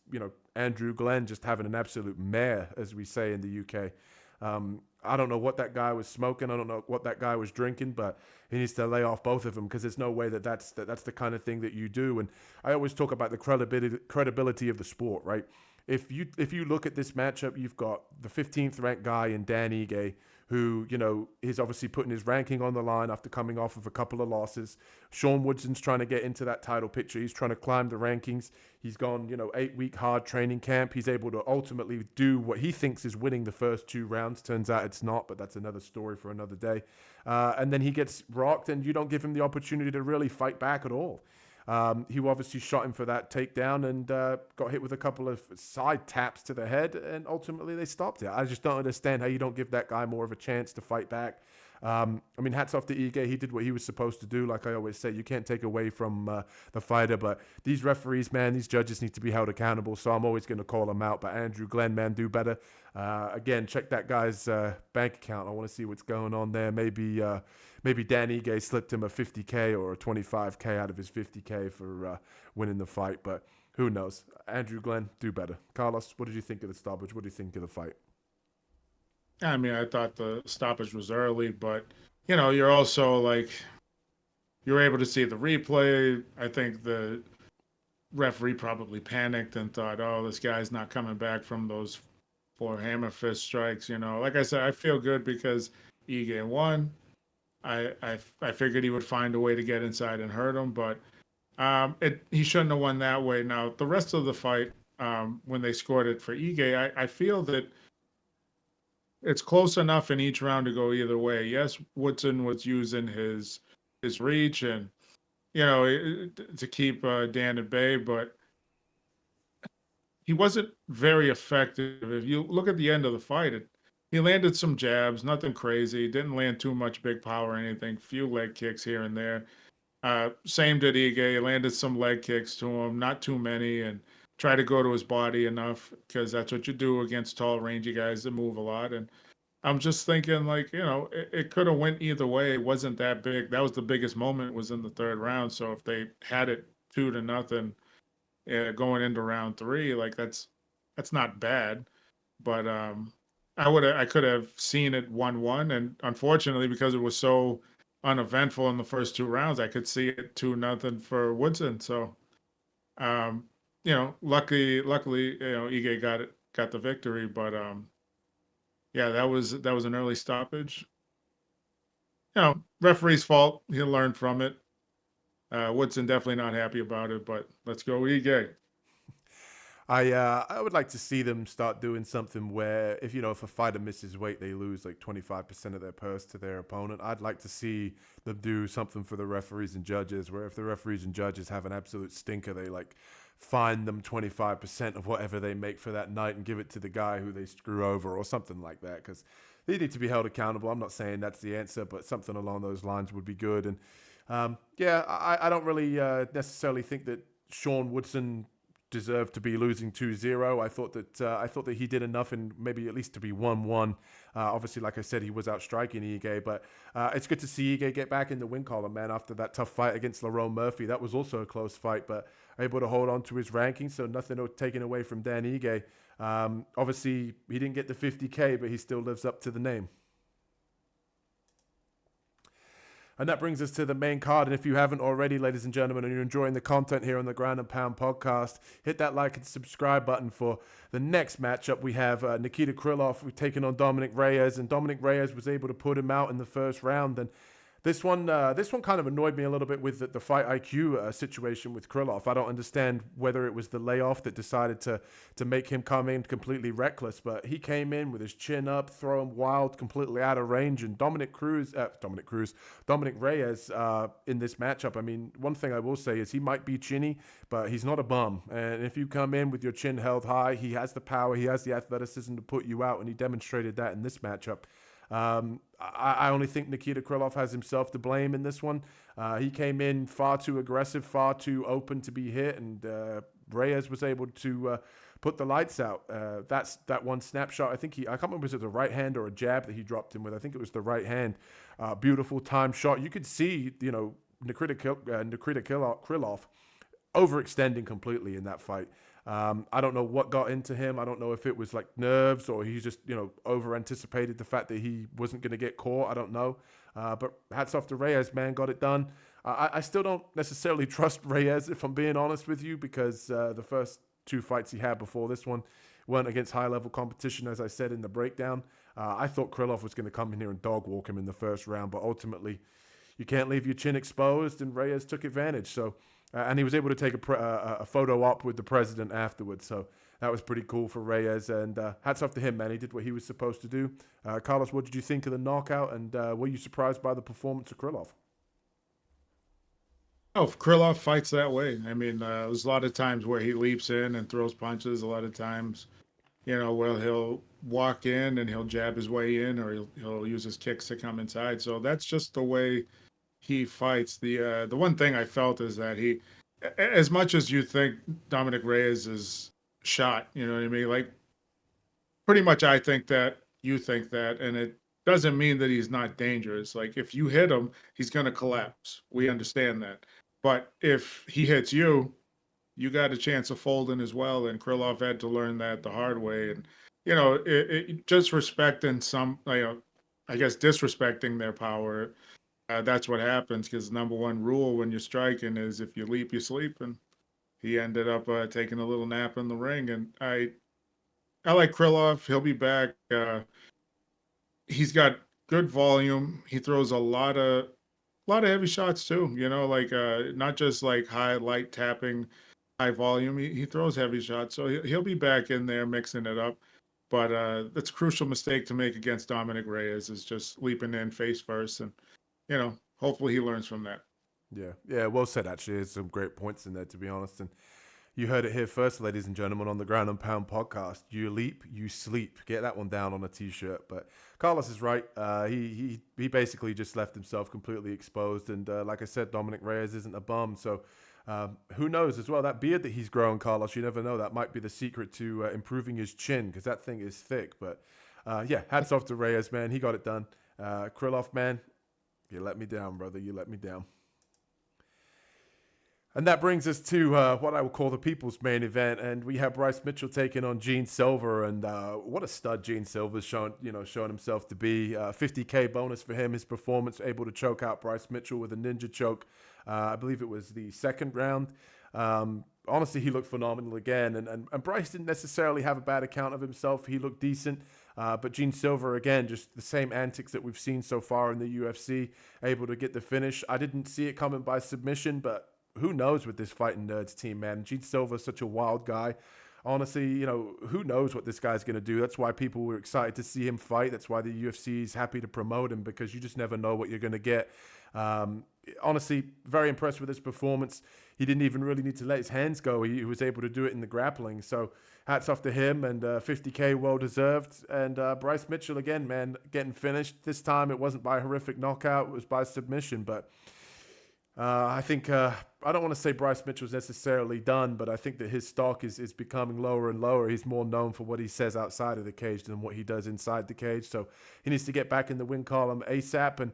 Andrew Glenn just having an absolute mare, as we say in the UK. I don't know what that guy was smoking. I don't know what that guy was drinking, but he needs to lay off both of them, because there's no way that's the kind of thing that you do. And I always talk about the credibility of the sport, right? If you look at this matchup, you've got the 15th ranked guy in Dan Ige, who, is obviously putting his ranking on the line after coming off of a couple of losses. Sean Woodson's trying to get into that title picture. He's trying to climb the rankings. He's gone, 8-week hard training camp. He's able to ultimately do what he thinks is winning the first 2 rounds. Turns out it's not, but that's another story for another day. And then he gets rocked, and you don't give him the opportunity to really fight back at all. He obviously shot him for that takedown and got hit with a couple of side taps to the head, and ultimately they stopped it. I just don't understand how you don't give that guy more of a chance to fight back. I mean, hats off to Ige. He did what he was supposed to do. Like I always say, you can't take away from the fighter, but these referees, man, these judges need to be held accountable, so I'm always going to call them out. But Andrew Glenn, man, do better. Again, check that guy's bank account. I want to see what's going on there. Maybe Dan Ige slipped him a 50K or a 25K out of his 50K for winning the fight, but who knows? Andrew Glenn, do better. Carlos, what did you think of the stoppage? What do you think of the fight? I mean, I thought the stoppage was early, but you're also you're able to see the replay. I think the referee probably panicked and thought, "Oh, this guy's not coming back from those 4 hammer fist strikes." Like I said, I feel good because Ige won. I figured he would find a way to get inside and hurt him, but he shouldn't have won that way. Now, the rest of the fight, when they scored it for Ige, I feel that it's close enough in each round to go either way. Yes, Woodson was using his reach and to keep Dan at bay, but he wasn't very effective. If you look at the end of the fight, he landed some jabs, nothing crazy. Didn't land too much big power or anything. Few leg kicks here and there. Same did Ige. Landed some leg kicks to him, not too many, and tried to go to his body enough, because that's what you do against tall, rangy guys that move a lot. And I'm just thinking, it could have went either way. It wasn't that big. That was the biggest moment, was in the 3rd round. So if they had it 2-0 going into round 3, that's not bad. But I could have seen it 1-1, and unfortunately, because it was so uneventful in the first 2 rounds, I could see it 2-0 for Woodson. So, luckily, Ige got the victory. But Yeah, that was an early stoppage. Referee's fault. He'll learn from it. Woodson definitely not happy about it, but let's go Ige. I would like to see them start doing something where if a fighter misses weight, they lose like 25% of their purse to their opponent. I'd like to see them do something for the referees and judges, where if the referees and judges have an absolute stinker, they like fine them 25% of whatever they make for that night and give it to the guy who they screw over or something like that, because they need to be held accountable. I'm not saying that's the answer, but something along those lines would be good. And I don't really necessarily think that Sean Woodson deserved to be losing 2-0. I thought that he did enough, and maybe at least to be 1-1. Obviously, like I said, he was outstriking Ige, but it's good to see Ige get back in the win column, man, after that tough fight against Lerone Murphy. That was also a close fight, but able to hold on to his ranking, so nothing taken away from Dan Ige. Obviously, he didn't get the 50K, but he still lives up to the name. And that brings us to the main card. And if you haven't already, ladies and gentlemen, and you're enjoying the content here on the Ground and Pound podcast, hit that like and subscribe button for the next matchup. We have Nikita Krylov. We've taken on Dominick Reyes, and Dominick Reyes was able to put him out in the first round. And this one kind of annoyed me a little bit with the fight IQ situation with Krylov. I don't understand whether it was the layoff that decided to make him come in completely reckless, but he came in with his chin up, throwing wild, completely out of range. And Dominick Reyes in this matchup. I mean, one thing I will say is he might be chinny, but he's not a bum. And if you come in with your chin held high, he has the power, he has the athleticism to put you out, and he demonstrated that in this matchup. I only think Nikita Krylov has himself to blame in this one. He came in far too aggressive, far too open to be hit, and Reyes was able to put the lights out. That's that one snapshot. I can't remember, was it the right hand or a jab that he dropped him with? I think it was the right hand. Beautiful time shot. You could see, Nikita Krylov overextending completely in that fight. I don't know what got into him. I don't know if it was like nerves or he just, over anticipated the fact that he wasn't going to get caught. I don't know. But hats off to Reyes, man, got it done. I still don't necessarily trust Reyes, if I'm being honest with you, because the first two fights he had before this one weren't against high-level competition, as I said in the breakdown. I thought Krylov was going to come in here and dog walk him in the first round, but ultimately you can't leave your chin exposed, and Reyes took advantage. So. And he was able to take a photo op with the president afterwards. So that was pretty cool for Reyes. And hats off to him, man. He did what he was supposed to do. Carlos, what did you think of the knockout? And were you surprised by the performance of Krylov? Oh, if Krylov fights that way. I mean, there's a lot of times where he leaps in and throws punches. A lot of times, where he'll walk in and he'll jab his way in, or he'll use his kicks to come inside. So that's just the way he fights. The one thing I felt is that as much as you think Dominick Reyes is shot, you know what I mean? Like, pretty much I think that, you think that, and it doesn't mean that he's not dangerous. Like, if you hit him, he's going to collapse. We understand that. But if he hits you, you got a chance of folding as well. And Krylov had to learn that the hard way. And, just respecting I guess disrespecting their power. That's what happens, because number one rule when you're striking is if you leap, you sleep. And he ended up taking a little nap in the ring. And I like Krylov. He'll be back. He's got good volume. He throws a lot of heavy shots too. Not just like high light tapping, high volume. He throws heavy shots, so he'll be back in there mixing it up. But that's a crucial mistake to make against Dominick Reyes, is just leaping in face first, and hopefully he learns from that. Yeah, well said, actually. There's some great points in there, to be honest. And you heard it here first, ladies and gentlemen, on the Ground and Pound podcast. You leap, you sleep. Get that one down on a t-shirt. But Carlos is right. He basically just left himself completely exposed. And like I said, Dominick Reyes isn't a bum. So who knows as well, that beard that he's grown, Carlos, you never know. That might be the secret to improving his chin, because that thing is thick. But hats off to Reyes, man. He got it done. Krylov, man, you let me down, brother. You let me down. And that brings us to what I would call the people's main event, and we have Bryce Mitchell taking on Gene Silva, and what a stud Gene Silva's shown himself to be. 50K bonus for him. His performance, able to choke out Bryce Mitchell with a ninja choke. I believe it was the second round. honestly, he looked phenomenal again. And Bryce didn't necessarily have a bad account of himself. He looked decent. But Gene Silva, again, just the same antics that we've seen so far in the UFC, able to get the finish. I didn't see it coming by submission, but who knows with this Fighting Nerds team, man. Gene Silva's such a wild guy. Honestly, who knows what this guy's going to do. That's why people were excited to see him fight. That's why the UFC is happy to promote him, because you just never know what you're going to get. Honestly, very impressed with his performance. He didn't even really need to let his hands go. He was able to do it in the grappling. So hats off to him, and 50K well-deserved. And Bryce Mitchell, again, man, getting finished. This time it wasn't by a horrific knockout. It was by submission. But I think, I don't want to say Bryce Mitchell's necessarily done, but I think that his stock is becoming lower and lower. He's more known for what he says outside of the cage than what he does inside the cage. So he needs to get back in the win column ASAP. And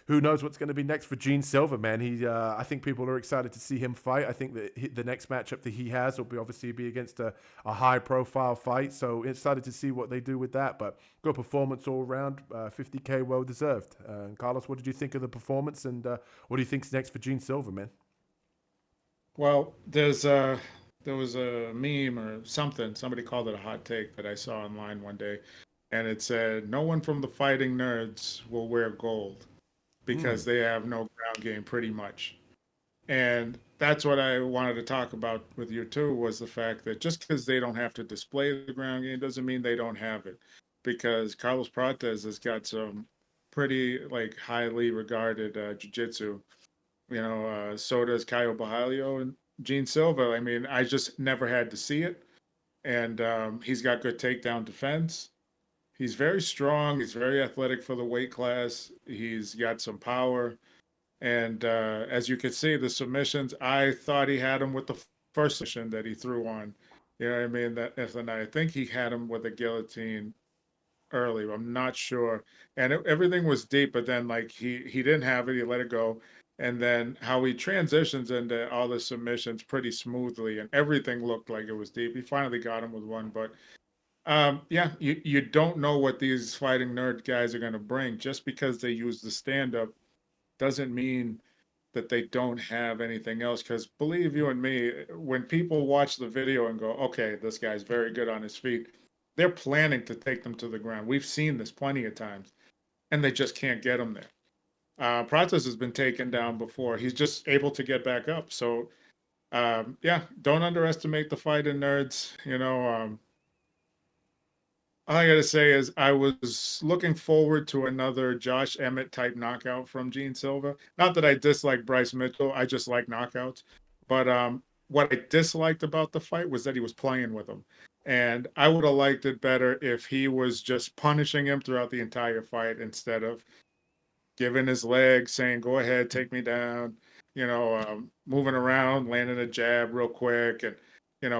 who knows what's going to be next for Gene Silva, man. I think people are excited to see him fight. I think that the next matchup that he has will obviously be against a high-profile fight. So excited to see what they do with that. But good performance all around, 50K well-deserved. Carlos, what did you think of the performance, and what do you think's next for Gene Silva, man? Well, there was a meme or something. Somebody called it a hot take that I saw online one day, and it said, "No one from the Fighting Nerds will wear gold because they have no ground game, pretty much." And that's what I wanted to talk about with you too, was the fact that just because they don't have to display the ground game doesn't mean they don't have it. Because Carlos Prates has got some pretty highly regarded jiu-jitsu. So does Caio Bajalio and Gene Silva. I mean, I just never had to see it. And he's got good takedown defense. He's very strong. He's very athletic for the weight class. He's got some power. And as you can see, the submissions, I thought he had him with the first submission that he threw on. You know what I mean? I think he had him with a guillotine early. I'm not sure. And everything was deep, but then he didn't have it. He let it go. And then how he transitions into all the submissions pretty smoothly, and everything looked like it was deep. He finally got him with one, but you don't know what these Fighting Nerd guys are going to bring. Just because they use the stand-up doesn't mean that they don't have anything else. Because believe you and me, when people watch the video and go, okay, this guy's very good on his feet, they're planning to take them to the ground. We've seen this plenty of times, and they just can't get them there. Prates has been taken down before. He's just able to get back up. So, don't underestimate the Fighting Nerds. All I got to say is I was looking forward to another Josh Emmett type knockout from Gene Silva. Not that I dislike Bryce Mitchell. I just like knockouts. But what I disliked about the fight was that he was playing with him. And I would have liked it better if he was just punishing him throughout the entire fight instead of giving his leg, saying, go ahead, take me down, moving around, landing a jab real quick and,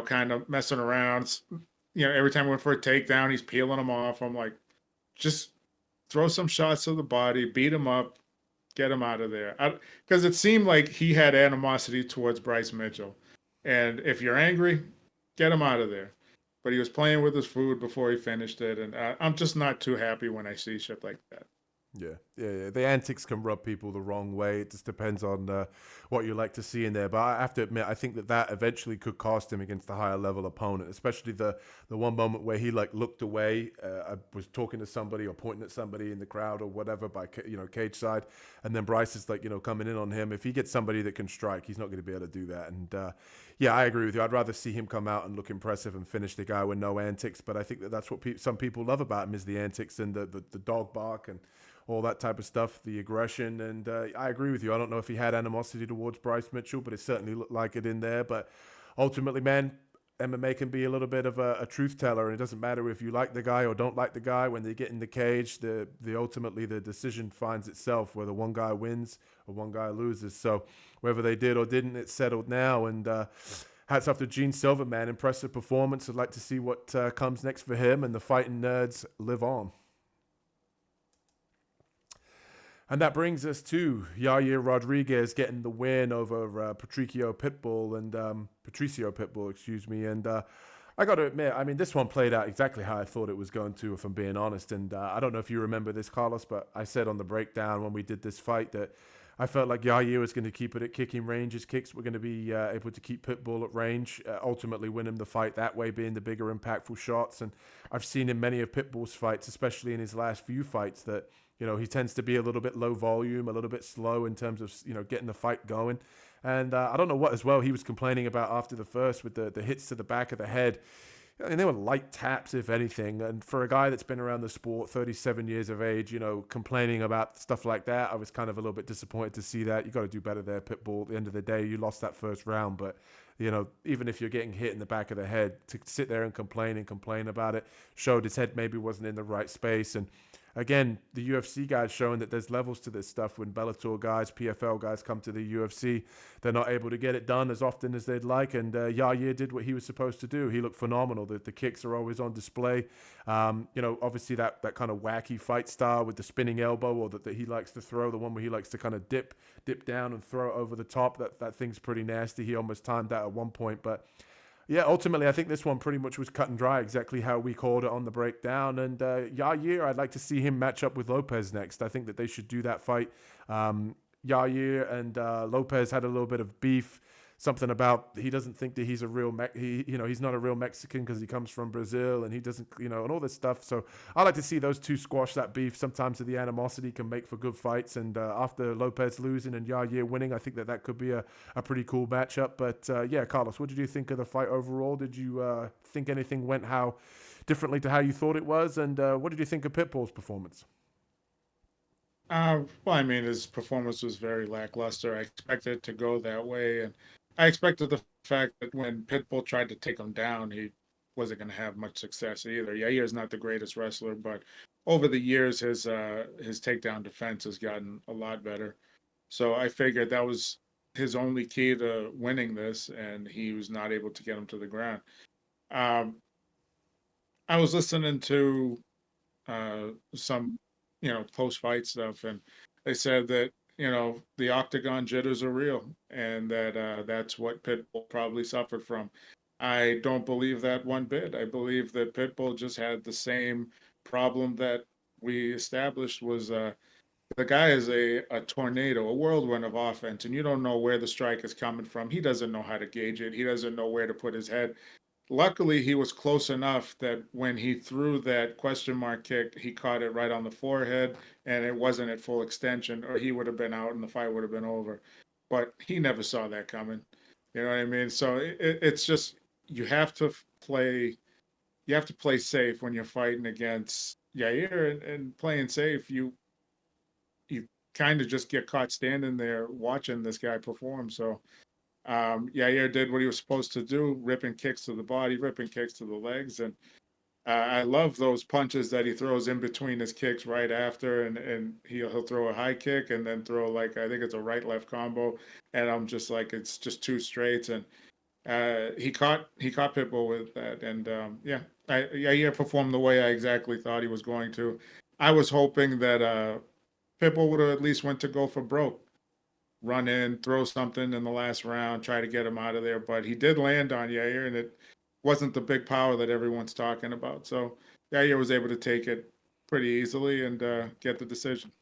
kind of messing around. Every time we went for a takedown, he's peeling him off. I'm like, just throw some shots to the body, beat him up, get him out of there. Because it seemed like he had animosity towards Bryce Mitchell. And if you're angry, get him out of there. But he was playing with his food before he finished it. And I'm just not too happy when I see shit like that. Yeah. The antics can rub people the wrong way. It just depends on what you like to see in there. But I have to admit, I think that eventually could cost him against a higher level opponent, especially the one moment where he looked away. I was talking to somebody or pointing at somebody in the crowd or whatever by cage side, and then Bryce is coming in on him. If he gets somebody that can strike, he's not going to be able to do that. And I agree with you. I'd rather see him come out and look impressive and finish the guy with no antics. But I think that's what some people love about him, is the antics and the dog bark and all that type of stuff, the aggression. And I agree with you. I don't know if he had animosity towards Bryce Mitchell, but it certainly looked like it in there. But ultimately, man, MMA can be a little bit of a truth teller, and it doesn't matter if you like the guy or don't like the guy. When they get in the cage, ultimately the decision finds itself, whether one guy wins or one guy loses. So whether they did or didn't, it's settled now. And hats off to Gene Silva, man. Impressive performance. I'd like to see what comes next for him, and the Fighting Nerds live on. And that brings us to Yair Rodriguez getting the win over Patricio Pitbull, excuse me. And I got to admit, I mean, this one played out exactly how I thought it was going to, if I'm being honest. And I don't know if you remember this, Carlos, but I said on the breakdown when we did this fight that I felt like Yair was going to keep it at kicking range. His kicks were going to be able to keep Pitbull at range, ultimately win him the fight that way, being the bigger, impactful shots. And I've seen in many of Pitbull's fights, especially in his last few fights, that he tends to be a little bit low volume, a little bit slow in terms of getting the fight going. And I don't know what as well he was complaining about after the first with the hits to the back of the head. I mean, they were light taps, if anything. And for a guy that's been around the sport, 37 years of age, complaining about stuff like that, I was kind of a little bit disappointed to see that. You got to do better there, Pitbull. At the end of the day, you lost that first round. But, even if you're getting hit in the back of the head, to sit there and complain about it, showed his head maybe wasn't in the right space. And again, the UFC guys showing that there's levels to this stuff. When Bellator guys, PFL guys come to the UFC, they're not able to get it done as often as they'd like. And Yair did what he was supposed to do. He looked phenomenal. The kicks are always on display. Obviously that kind of wacky fight style with the spinning elbow, or that he likes to throw, the one where he likes to kind of dip down and throw it over the top. That thing's pretty nasty. He almost timed that at one point, but yeah, ultimately, I think this one pretty much was cut and dry, exactly how we called it on the breakdown. And Yair, I'd like to see him match up with Lopez next. I think that they should do that fight. Yair and Lopez had a little bit of beef. Something about he doesn't think that he's a real he's not a real Mexican because he comes from Brazil, and he doesn't and all this stuff. So I like to see those two squash that beef. Sometimes the animosity can make for good fights, and after Lopez losing and Yair winning, I think that could be a pretty cool matchup. But yeah, Carlos, what did you think of the fight overall? Did you think anything went how differently to how you thought it was? And what did you think of Pitbull's performance? Well, I mean, his performance was very lackluster. I expected it to go that way, and I expected the fact that when Pitbull tried to take him down, he wasn't going to have much success either. Yair is not the greatest wrestler, but over the years, his takedown defense has gotten a lot better. So I figured that was his only key to winning this, and he was not able to get him to the ground. Um, I was listening to some, post fight stuff, and they said that the octagon jitters are real, and that that's what Pitbull probably suffered from. I don't believe that one bit. I believe that Pitbull just had the same problem that we established was the guy is a tornado, a whirlwind of offense, and you don't know where the strike is coming from. He doesn't know how to gauge it. He doesn't know where to put his head. Luckily, he was close enough that when he threw that question mark kick, he caught it right on the forehead, and it wasn't at full extension, or he would have been out and the fight would have been over. But he never saw that coming. You know what I mean? So it's just you have to play. You have to play safe when you're fighting against Yair, and playing safe. You kind of just get caught standing there watching this guy perform. So Yair did what he was supposed to do, ripping kicks to the body, ripping kicks to the legs. And I love those punches that he throws in between his kicks right after. And he'll throw a high kick and then throw, like, I think it's a right-left combo. And I'm just like, it's just two straights. And he caught Pitbull with that. And Yair performed the way I exactly thought he was going to. I was hoping that Pitbull would have at least went to go for broke, run in, throw something in the last round, try to get him out of there. But he did land on Yair, and it wasn't the big power that everyone's talking about. So Yair was able to take it pretty easily and get the decision.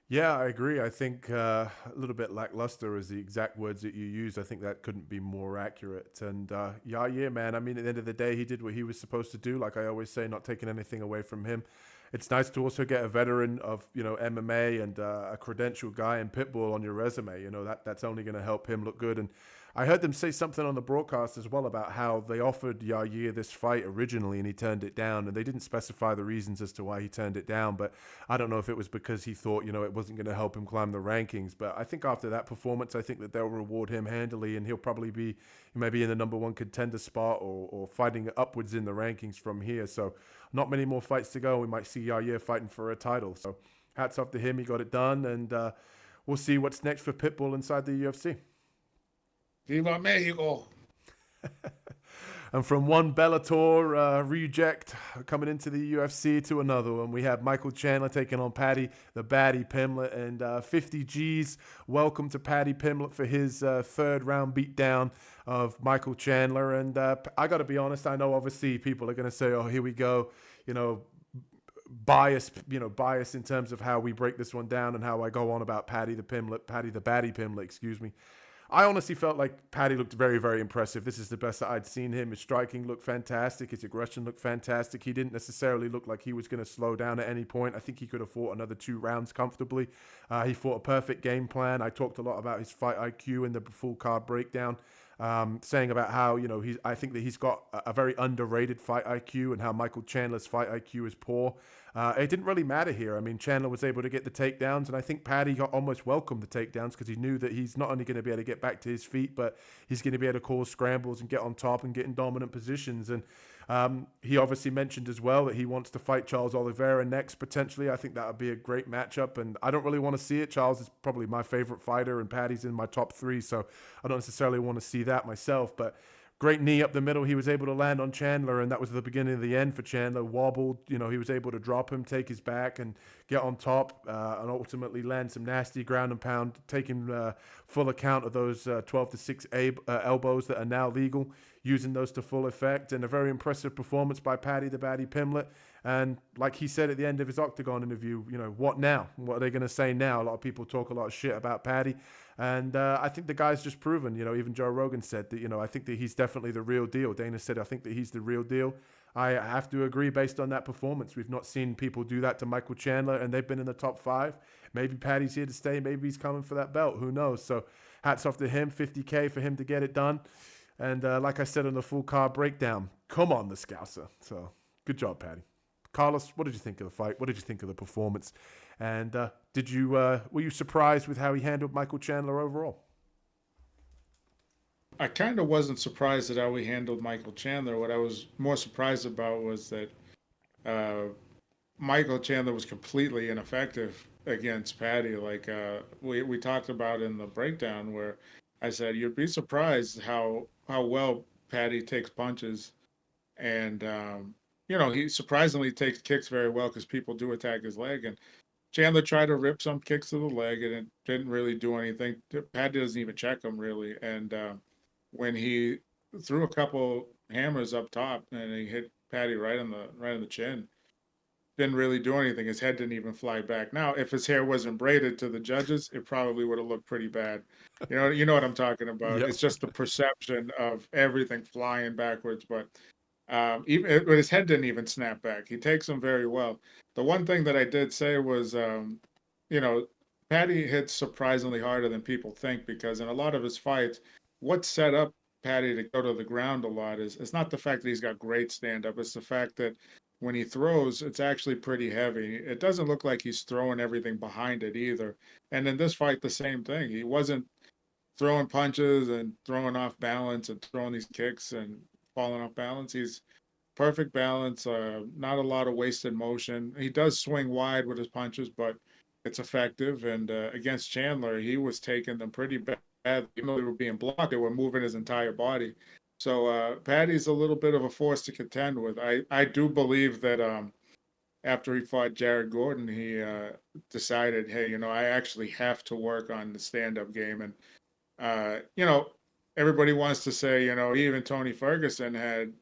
Yeah, I agree. I think a little bit lackluster is the exact words that you use. I think that couldn't be more accurate. And yeah, man. I mean, at the end of the day, he did what he was supposed to do. Like I always say, not taking anything away from him. It's nice to also get a veteran of MMA and a credentialed guy in Pitbull on your resume. That's only going to help him look good. And I heard them say something on the broadcast as well about how they offered Yair this fight originally and he turned it down, and they didn't specify the reasons as to why he turned it down. But I don't know if it was because he thought it wasn't going to help him climb the rankings. But I think after that performance, I think that they'll reward him handily, and he'll probably be maybe in the number one contender spot or fighting upwards in the rankings from here. So not many more fights to go. We might see Yair fighting for a title. So hats off to him. He got it done, and we'll see what's next for Pitbull inside the UFC. Viva Mexico! And from one Bellator reject coming into the UFC to another one, we have Michael Chandler taking on Paddy, the Baddie Pimblett, and 50 G's. Welcome to Paddy Pimblett for his third round beatdown of Michael Chandler. And I got to be honest, I know obviously people are going to say, oh, here we go, bias in terms of how we break this one down and how I go on about Paddy the Baddie Pimlet, excuse me. I honestly felt like Paddy looked very, very impressive. This is the best that I'd seen him. His striking looked fantastic. His aggression looked fantastic. He didn't necessarily look like he was going to slow down at any point. I think he could have fought another 2 rounds comfortably. He fought a perfect game plan. I talked a lot about his fight IQ in the full card breakdown, saying about how, I think that he's got a very underrated fight IQ and how Michael Chandler's fight IQ is poor. It didn't really matter here. I mean, Chandler was able to get the takedowns, and I think Paddy got almost welcomed the takedowns because he knew that he's not only going to be able to get back to his feet, but he's going to be able to cause scrambles and get on top and get in dominant positions. And he obviously mentioned as well that he wants to fight Charles Oliveira next, potentially. I think that would be a great matchup, and I don't really want to see it. Charles is probably my favorite fighter, and Paddy's in my top 3, so I don't necessarily want to see that myself, but great knee up the middle. He was able to land on Chandler, and that was the beginning of the end for Chandler. Wobbled, he was able to drop him, take his back, and get on top, and ultimately land some nasty ground and pound, taking full account of those 12-6 elbows that are now legal, using those to full effect, and a very impressive performance by Paddy the Baddie Pimlet. And like he said at the end of his Octagon interview, what now? What are they going to say now? A lot of people talk a lot of shit about Paddy. And I think the guy's just proven, even Joe Rogan said that, I think that he's definitely the real deal. Dana said, I think that he's the real deal. I have to agree based on that performance. We've not seen people do that to Michael Chandler, and they've been in the top 5. Maybe Paddy's here to stay. Maybe he's coming for that belt. Who knows? So hats off to him, $50K for him to get it done. And like I said on the full card breakdown, come on, the Scouser. So good job, Paddy. Carlos, what did you think of the fight? What did you think of the performance? And were you surprised with how he handled Michael Chandler overall? I kind of wasn't surprised at how he handled Michael Chandler. What I was more surprised about was that Michael Chandler was completely ineffective against Paddy. Like we talked about in the breakdown, where I said you'd be surprised how well Paddy takes punches, and he surprisingly takes kicks very well because people do attack his leg. And Chandler tried to rip some kicks to the leg, and it didn't really do anything. Paddy doesn't even check him really. And when he threw a couple hammers up top and he hit Paddy right in the chin, didn't really do anything. His head didn't even fly back. Now, if his hair wasn't braided to the judges, it probably would have looked pretty bad. You know what I'm talking about. Yep. It's just the perception of everything flying backwards, but. But his head didn't even snap back. He takes them very well. The one thing that I did say was, Paddy hits surprisingly harder than people think, because in a lot of his fights, what set up Paddy to go to the ground a lot is it's not the fact that he's got great stand up. It's the fact that when he throws, it's actually pretty heavy. It doesn't look like he's throwing everything behind it either. And in this fight, the same thing. He wasn't throwing punches and throwing off balance and throwing these kicks and falling off balance. He's perfect balance, not a lot of wasted motion. He does swing wide with his punches, but it's effective. And against Chandler, he was taking them pretty bad. Even though they were being blocked, they were moving his entire body. So Paddy's a little bit of a force to contend with. I do believe that after he fought Jared Gordon, he decided, hey, I actually have to work on the stand-up game. And, everybody wants to say, even Tony Ferguson had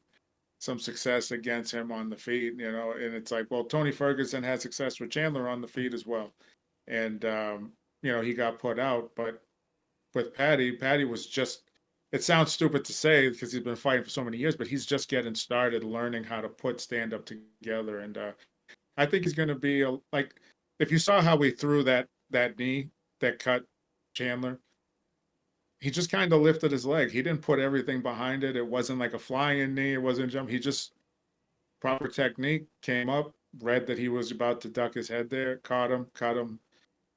some success against him on the feet, and it's like, well, Tony Ferguson had success with Chandler on the feet as well. And, he got put out. But with Paddy was just, it sounds stupid to say because he's been fighting for so many years, but he's just getting started learning how to put stand-up together. And I think he's going to be, if you saw how he threw that knee that cut Chandler, he just kind of lifted his leg. He didn't put everything behind it. It wasn't like a flying knee. It wasn't a jump. He just, proper technique, came up, read that he was about to duck his head there, caught him, cut him.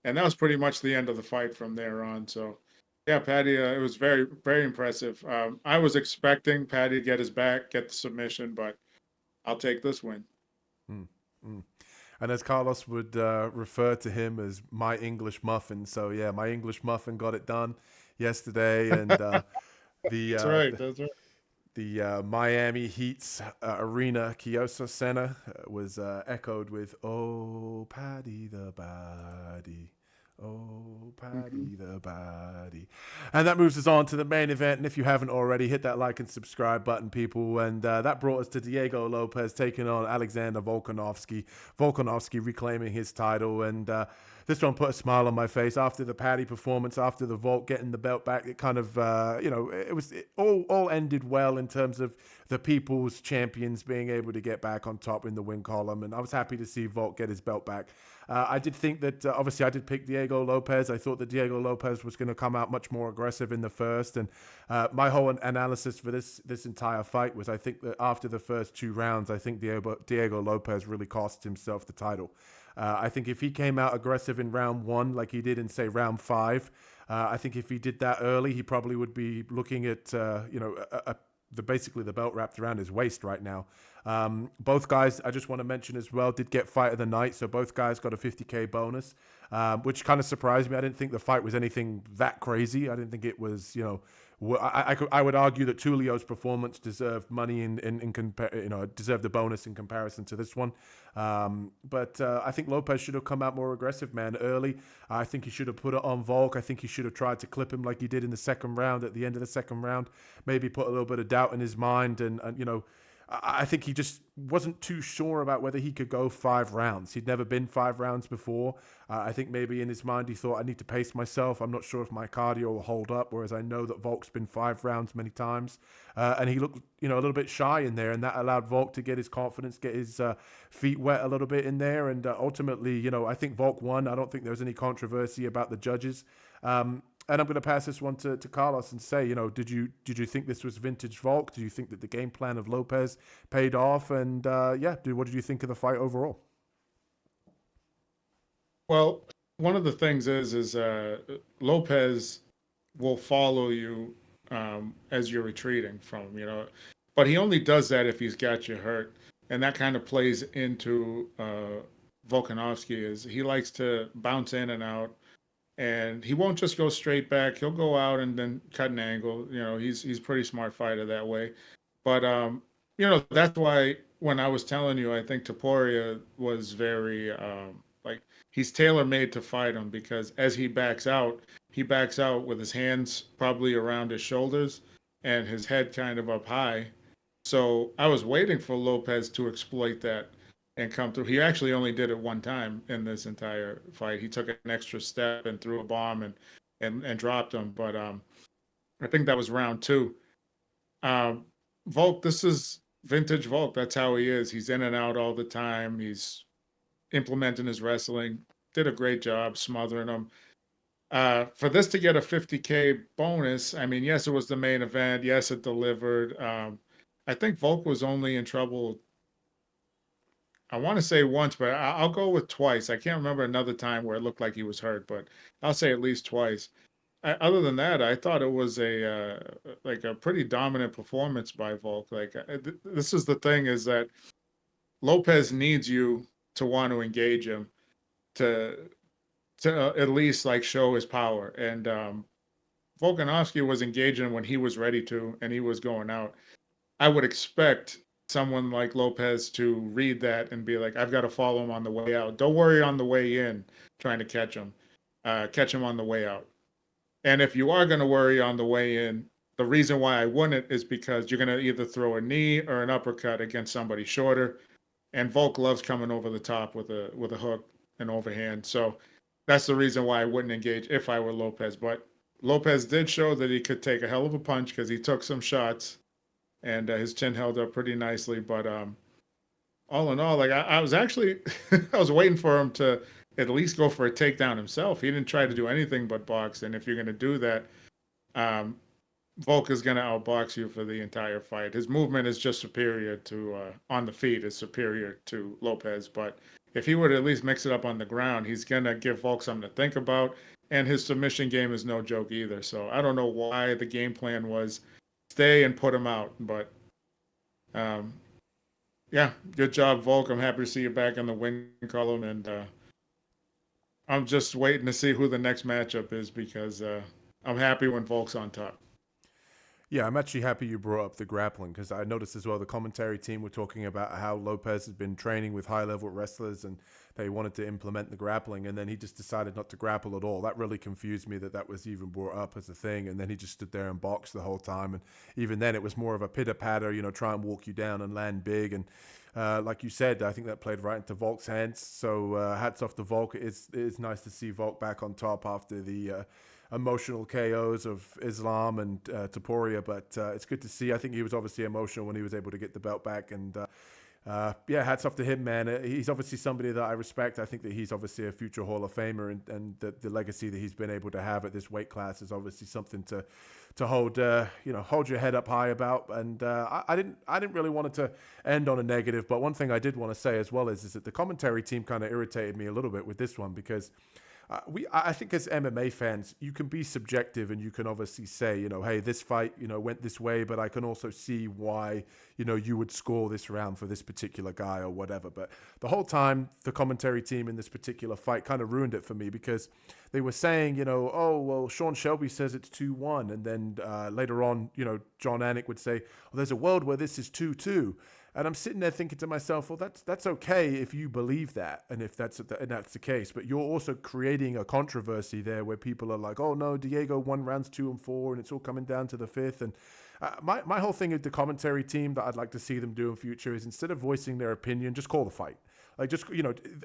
And that was pretty much the end of the fight from there on. So, yeah, Paddy, it was very, very impressive. I was expecting Paddy to get his back, get the submission, but I'll take this win. Mm. And as Carlos would refer to him as my English muffin. So, yeah, my English muffin got it done yesterday. And That's right. the Miami Heat's arena, Kiosa Center, was echoed with, "Oh, Paddy the Baddie. Oh, Paddy the Paddy. And that moves us on to the main event. And if you haven't already, hit that like and subscribe button, people. And that brought us to Diego Lopez taking on Alexander Volkanovski. Volkanovski reclaiming his title. And this one put a smile on my face after the Paddy performance, after the Volk getting the belt back. It kind of, it all ended well in terms of the people's champions being able to get back on top in the win column. And I was happy to see Volk get his belt back. I did think that, obviously, I did pick Diego Lopez. I thought that Diego Lopez was going to come out much more aggressive in the first. And my whole analysis for this entire fight was I think that after the first 2 rounds, I think Diego Lopez really cost himself the title. I think if he came out aggressive in round 1, like he did in, say, round 5, I think if he did that early, he probably would be looking at, basically the belt wrapped around his waist right now. Both guys, I just want to mention as well, did get fight of the night. So both guys got a 50K bonus, which kind of surprised me. I didn't think the fight was anything that crazy. I didn't think it was, I would argue that Tulio's performance deserved money deserved the bonus in comparison to this one. But I think Lopez should have come out more aggressive, man, early. I think he should have put it on Volk. I think he should have tried to clip him like he did in the second round, at the end of the second round. Maybe put a little bit of doubt in his mind. And I think he just wasn't too sure about whether he could go 5 rounds. He'd never been 5 rounds before. I think maybe in his mind he thought, I need to pace myself. I'm not sure if my cardio will hold up, whereas I know that Volk's been 5 rounds many times. And he looked, a little bit shy in there, and that allowed Volk to get his confidence, get his feet wet a little bit in there. And ultimately, I think Volk won. I don't think there was any controversy about the judges. And I'm going to pass this one to Carlos and say, did you think this was vintage Volk? Do you think that the game plan of Lopez paid off? And what did you think of the fight overall? Well, one of the things is Lopez will follow you as you're retreating from him, but he only does that if he's got you hurt, and that kind of plays into Volkanovski. Is he likes to bounce in and out, and he won't just go straight back. He'll go out and then cut an angle. He's a pretty smart fighter that way. But that's why when I was telling you, I think Topuria was very he's tailor made to fight him, because as he backs out with his hands probably around his shoulders and his head kind of up high. So I was waiting for Lopez to exploit that and come through. He actually only did it one time in this entire fight. He took an extra step and threw a bomb and dropped him. But I think that was round 2. Volk, this is vintage Volk. That's how he is. He's in and out all the time. He's implementing his wrestling. Did a great job smothering him. For this to get a 50K bonus, I mean, yes, it was the main event. Yes, it delivered. I think Volk was only in trouble, I want to say once, but I'll go with twice. I can't remember another time where it looked like he was hurt, but I'll say at least twice. Other than that, I thought it was a pretty dominant performance by Volk. This is the thing, is that Lopez needs you to want to engage him to at least show his power. And Volkanovski was engaging when he was ready to, and he was going out. I would expect someone like Lopez to read that and be like, I've got to follow him on the way out. Don't worry on the way in trying to catch him. Catch him on the way out. And if you are going to worry on the way in, the reason why I wouldn't is because you're going to either throw a knee or an uppercut against somebody shorter. And Volk loves coming over the top with a hook and overhand. So that's the reason why I wouldn't engage if I were Lopez. But Lopez did show that he could take a hell of a punch, because he took some shots, and his chin held up pretty nicely. But all in all, I was actually I was waiting for him to at least go for a takedown himself. He didn't try to do anything but box. And if you're going to do that, Volk is going to outbox you for the entire fight. His movement is just superior to on the feet is superior to Lopez. But if he were to at least mix it up on the ground, he's going to give Volk something to think about. And his submission game is no joke either. So I don't know why the game plan was stay and put him out. But good job, Volk. I'm happy to see you back in the win column. And I'm just waiting to see who the next matchup is, because I'm happy when Volk's on top. Yeah, I'm actually happy you brought up the grappling because I noticed as well the commentary team were talking about how Lopez has been training with high level wrestlers and they wanted to implement the grappling and then he just decided not to grapple at all. That really confused me that that was even brought up as a thing. And then he just stood there and boxed the whole time. And even then, it was more of a pitter patter, try and walk you down and land big. And like you said, I think that played right into Volk's hands. So hats off to Volk. It is nice to see Volk back on top after the emotional KOs of Islam and Topuria, but it's good to see. I think he was obviously emotional when he was able to get the belt back, and yeah, hats off to him, man. He's obviously somebody that I respect. I think that he's obviously a future Hall of Famer, and the legacy that he's been able to have at this weight class is obviously something to hold hold your head up high about. And I didn't really want it to end on a negative, but one thing I did want to say as well is that the commentary team kind of irritated me a little bit with this one because. I think as MMA fans, you can be subjective and you can obviously say, hey, this fight, went this way, but I can also see why, you would score this round for this particular guy or whatever. But the whole time, the commentary team in this particular fight kind of ruined it for me because they were saying, oh, well, Sean Shelby says it's 2-1. And then later on, John Anik would say, oh, there's a world where this is 2-2. And I'm sitting there thinking to myself, well, that's okay if you believe that, and if that's the case. But you're also creating a controversy there where people are like, oh no, Diego won rounds 2 and 4, and it's all coming down to the 5th. And my whole thing with the commentary team that I'd like to see them do in future is instead of voicing their opinion, just call the fight. Like just,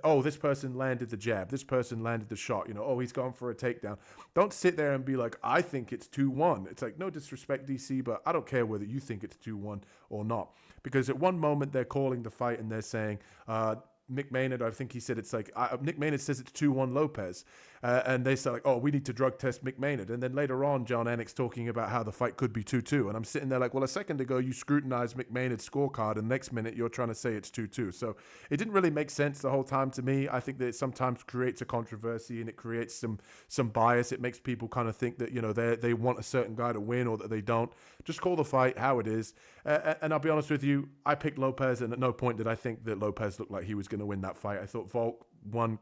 oh, this person landed the jab. This person landed the shot. Oh, he's gone for a takedown. Don't sit there and be like, I think it's 2-1. It's like, no disrespect, DC, but I don't care whether you think it's 2-1 or not. Because at one moment they're calling the fight and they're saying, Mick Maynard, I think he said it's like, Nick Maynard says it's 2-1 Lopez. And they say like, oh, we need to drug test Mick Maynard. And then later on, John Anik's talking about how the fight could be 2-2. And I'm sitting there like, well, a second ago you scrutinized Mick Maynard's scorecard and next minute you're trying to say it's 2-2. So it didn't really make sense the whole time to me. I think that it sometimes creates a controversy and it creates some bias. It makes people kind of think that, they want a certain guy to win or that they don't. Just call the fight how it is. And I'll be honest with you, I picked Lopez and at no point did I think that Lopez looked like he was going to win that fight. I thought Volk won,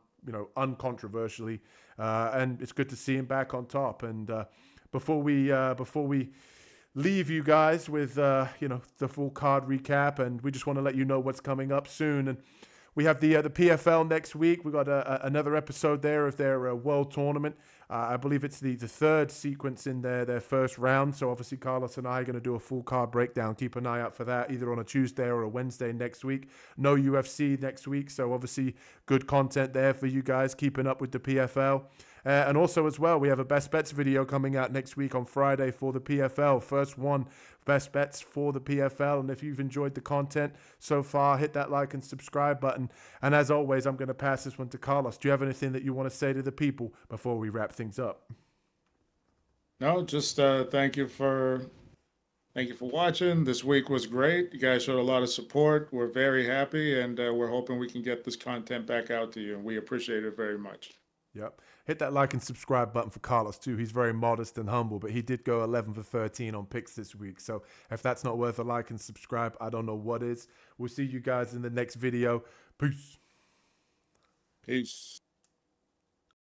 uncontroversially. And it's good to see him back on top. And before we leave you guys with the full card recap, and we just want to let you know what's coming up soon. And we have the PFL next week. We got another episode there of their world tournament. I believe it's the third sequence in their first round. So obviously Carlos and I are going to do a full card breakdown. Keep an eye out for that either on a Tuesday or a Wednesday next week. No UFC next week. So obviously good content there for you guys keeping up with the PFL. And also as well, we have a Best Bets video coming out next week on Friday for the PFL. First one, Best Bets for the PFL. And if you've enjoyed the content so far, hit that like and subscribe button. And as always, I'm going to pass this one to Carlos. Do you have anything that you want to say to the people before we wrap things up? No, just thank you for watching. This week was great. You guys showed a lot of support. We're very happy, and we're hoping we can get this content back out to you. And we appreciate it very much. Yep. Hit that like and subscribe button for Carlos too. He's very modest and humble, but he did go 11 for 13 on picks this week. So if that's not worth a like and subscribe, I don't know what is. We'll see you guys in the next video. Peace. Peace.